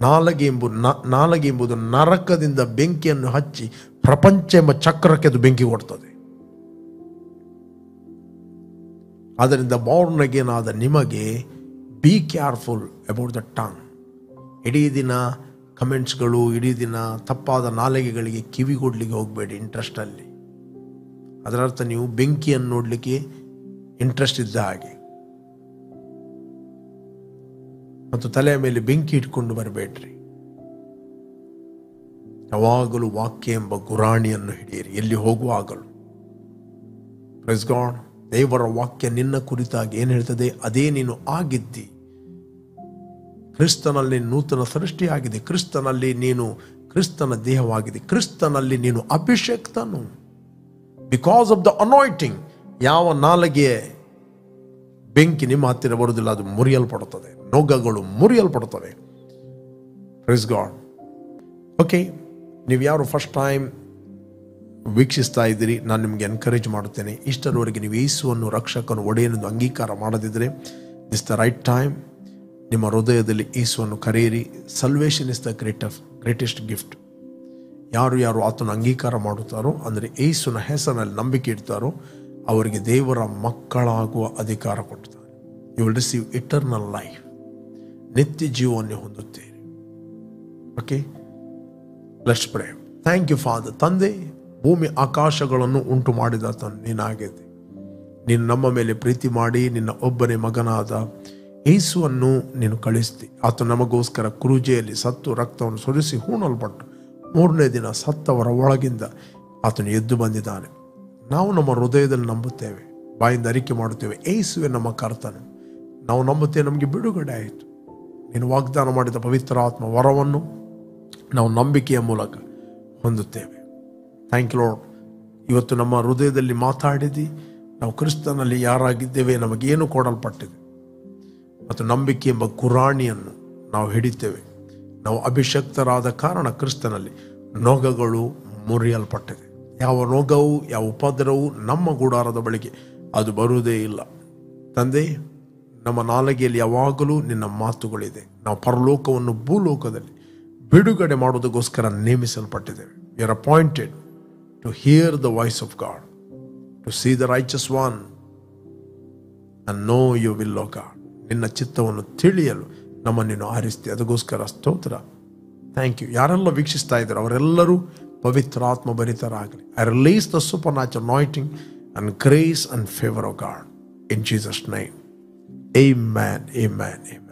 ನಾಲಗೆ ಎಂಬುದು ನರಕದಿಂದ ಬೆಂಕಿಯನ್ನು ಹಚ್ಚಿ ಪ್ರಪಂಚ ಎಂಬ ಚಕ್ರಕ್ಕೆ ಅದು ಬೆಂಕಿ ಕೊಡ್ತದೆ. ಆದ್ದರಿಂದ ಬಾರ್ನ್ ಅಗೇನ್ ಆದ ನಿಮಗೆ be careful about the tongue. ಇಡೀ ದಿನ ಕಮೆಂಟ್ಸ್ಗಳು, ಇಡೀ ದಿನ ತಪ್ಪಾದ ನಾಲಿಗೆಗಳಿಗೆ ಕಿವಿಗೊಡ್ಲಿಕ್ಕೆ ಹೋಗಬೇಡಿ ಇಂಟ್ರೆಸ್ಟಲ್ಲಿ. ಅದರರ್ಥ ನೀವು ಬೆಂಕಿಯನ್ನು ನೋಡಲಿಕ್ಕೆ ಇಂಟ್ರೆಸ್ಟ್ ಇದ್ದ ಹಾಗೆ. ಮತ್ತು ತಲೆಯ ಮೇಲೆ ಬೆಂಕಿ ಇಟ್ಕೊಂಡು ಬರಬೇಡ್ರಿ. ಯಾವಾಗಲೂ ವಾಕ್ಯ ಎಂಬ ಗುರಾಣಿಯನ್ನು ಹಿಡಿಯಿರಿ ಎಲ್ಲಿ ಹೋಗುವಾಗಲೂ. Praise God. ದೇವರ ವಾಕ್ಯ ನಿನ್ನ ಕುರಿತಾಗಿ ಏನು ಹೇಳ್ತದೆ ಅದೇ ನೀನು ಆಗಿದ್ದಿ. ಕ್ರಿಸ್ತನಲ್ಲಿ ನೂತನ ಸೃಷ್ಟಿಯಾಗಿದೆ. ಕ್ರಿಸ್ತನಲ್ಲಿ ನೀನು ಕ್ರಿಸ್ತನ ದೇಹವಾಗಿದೆ. ಕ್ರಿಸ್ತನಲ್ಲಿ ನೀನು ಅಭಿಷೇಕ್ತನು. Because of the anointing. ಯಾವ ನಾಲಿಗೆ ಬೆಂಕಿ ನಿಮ್ಮ ಹತ್ತಿರ ಬರುವುದಿಲ್ಲ, ಅದು ಮುರಿಯಲ್ಪಡುತ್ತದೆ. ನೊಗಗಳು ಮುರಿಯಲ್ಪಡುತ್ತವೆ. Praise God. ಓಕೆ, ನೀವು ಯಾರು ಫಸ್ಟ್ ಟೈಮ್ ವೀಕ್ಷಿಸ್ತಾ ಇದ್ದೀರಿ, ನಾನು ನಿಮಗೆ ಎನ್ಕರೇಜ್ ಮಾಡುತ್ತೇನೆ. ಇಷ್ಟರವರೆಗೆ ನೀವು ಯೇಸುವನ್ನು ರಕ್ಷಕನು ಒಡೆಯನೆಂದು ಅಂಗೀಕಾರ ಮಾಡದಿದ್ದರೆ ದಿಸ್ ದ ರೈಟ್ ಟೈಮ್. ನಿಮ್ಮ ಹೃದಯದಲ್ಲಿ ಯೇಸುವನ್ನು ಕರೆಯಿರಿ. Salvation is the greatest gift. ಯಾರು ಆತನ ಅಂಗೀಕಾರ ಮಾಡುತ್ತಾರೋ, ಅಂದರೆ ಯೇಸುವಿನ ಹೆಸರಿನಲ್ಲಿ ನಂಬಿಕೆ ಇಡ್ತಾರೋ, ಅವರಿಗೆ ದೇವರ ಮಕ್ಕಳಾಗುವ ಅಧಿಕಾರ ಕೊಡ್ತಾರೆ. You will receive eternal life. ನಿತ್ಯ ಜೀವವನ್ನು ಹೊಂದುತ್ತೀರಿ. Okay, let's pray. Thank you Father. ತಂದೆ, ಭೂಮಿ ಆಕಾಶಗಳನ್ನು ಉಂಟು ಮಾಡಿದ ನೀನಾಗಿದೆ. ನೀನು ನಮ್ಮ ಮೇಲೆ ಪ್ರೀತಿ ಮಾಡಿ ನಿನ್ನ ಒಬ್ಬನೇ ಮಗನಾದ ಯೇಸುವನ್ನು ನೀನು ಕಳಿಸ್ತಿ. ಆತ ನಮಗೋಸ್ಕರ ಕ್ರೂಜೆಯಲ್ಲಿ ಸತ್ತು ರಕ್ತವನ್ನು ಸುರಿಸಿ ಹೂಣಲ್ಪಟ್ಟು 3ನೇ ದಿನ ಸತ್ತವರ ಒಳಗಿಂದ ಆತನು ಎದ್ದು ಬಂದಿದ್ದಾನೆ. ನಾವು ನಮ್ಮ ಹೃದಯದಲ್ಲಿ ನಂಬುತ್ತೇವೆ, ಬಾಯಿಂದ ಅರಿಕೆ ಮಾಡುತ್ತೇವೆ, ಯೇಸುವೆ ನಮ್ಮ ಕರ್ತನು. ನಾವು ನಂಬುತ್ತೇವೆ, ನಮಗೆ ಬಿಡುಗಡೆ ಆಯಿತು. ನೀನು ವಾಗ್ದಾನ ಮಾಡಿದ ಪವಿತ್ರ ಆತ್ಮ ವರವನ್ನು ನಾವು ನಂಬಿಕೆಯ ಮೂಲಕ ಹೊಂದುತ್ತೇವೆ. Thank you Lord. ಇವತ್ತು ನಮ್ಮ ಹೃದಯದಲ್ಲಿ ಮಾತಾಡಿದಿ. ನಾವು ಕ್ರಿಸ್ತನಲ್ಲಿ ಯಾರಾಗಿದ್ದೇವೆ, ನಮಗೇನು ಕೊಡಲ್ಪಟ್ಟಿದೆ ಮತ್ತು ನಂಬಿಕೆ ಎಂಬ ಗುರಾಣಿಯನ್ನು ನಾವು ಹಿಡಿತೇವೆ. ನಾವು ಅಭಿಷಕ್ತರಾದ ಕಾರಣ ಕ್ರಿಸ್ತನಲ್ಲಿ ನೊಗಗಳು ಮುರಿಯಲ್ಪಟ್ಟಿದೆ. ಯಾವ ರೋಗವು, ಯಾವ ಉಪದ್ರವವು ನಮ್ಮ ಗುಡಾರದ ಬಳಿಗೆ ಅದು ಬರುವುದೇ ಇಲ್ಲ. ತಂದೆ, ನಮ್ಮ ನಾಲಿಗೆಯಲ್ಲಿ ಯಾವಾಗಲೂ ನಿನ್ನ ಮಾತುಗಳಿದೆ. ನಾವು ಪರಲೋಕವನ್ನು ಭೂಲೋಕದಲ್ಲಿ ಬಿಡುಗಡೆ ಮಾಡುವುದಕ್ಕೋಸ್ಕರ ನೇಮಿಸಲ್ಪಟ್ಟಿದ್ದೇವೆ. We are appointed to hear the voice of God, to see the righteous one and know you will O God. ನಿನ್ನ ಚಿತ್ತವನ್ನು ತಿಳಿಯಲು ನಮ್ಮನ್ನು ನೀನು ಆರಿಸ್ತಿ. ಅದಕ್ಕೋಸ್ಕರ ಸ್ತೋತ್ರ. Thank you. ಯಾರೆಲ್ಲ ವೀಕ್ಷಿಸ್ತಾ ಇದ್ದಾರೆ ಅವರೆಲ್ಲರೂ ಪವಿತ್ರಾತ್ಮ ಭರಿತರಾಗಲಿ. I release the supernatural anointing and grace and favour of God in Jesus name. Amen, amen, amen.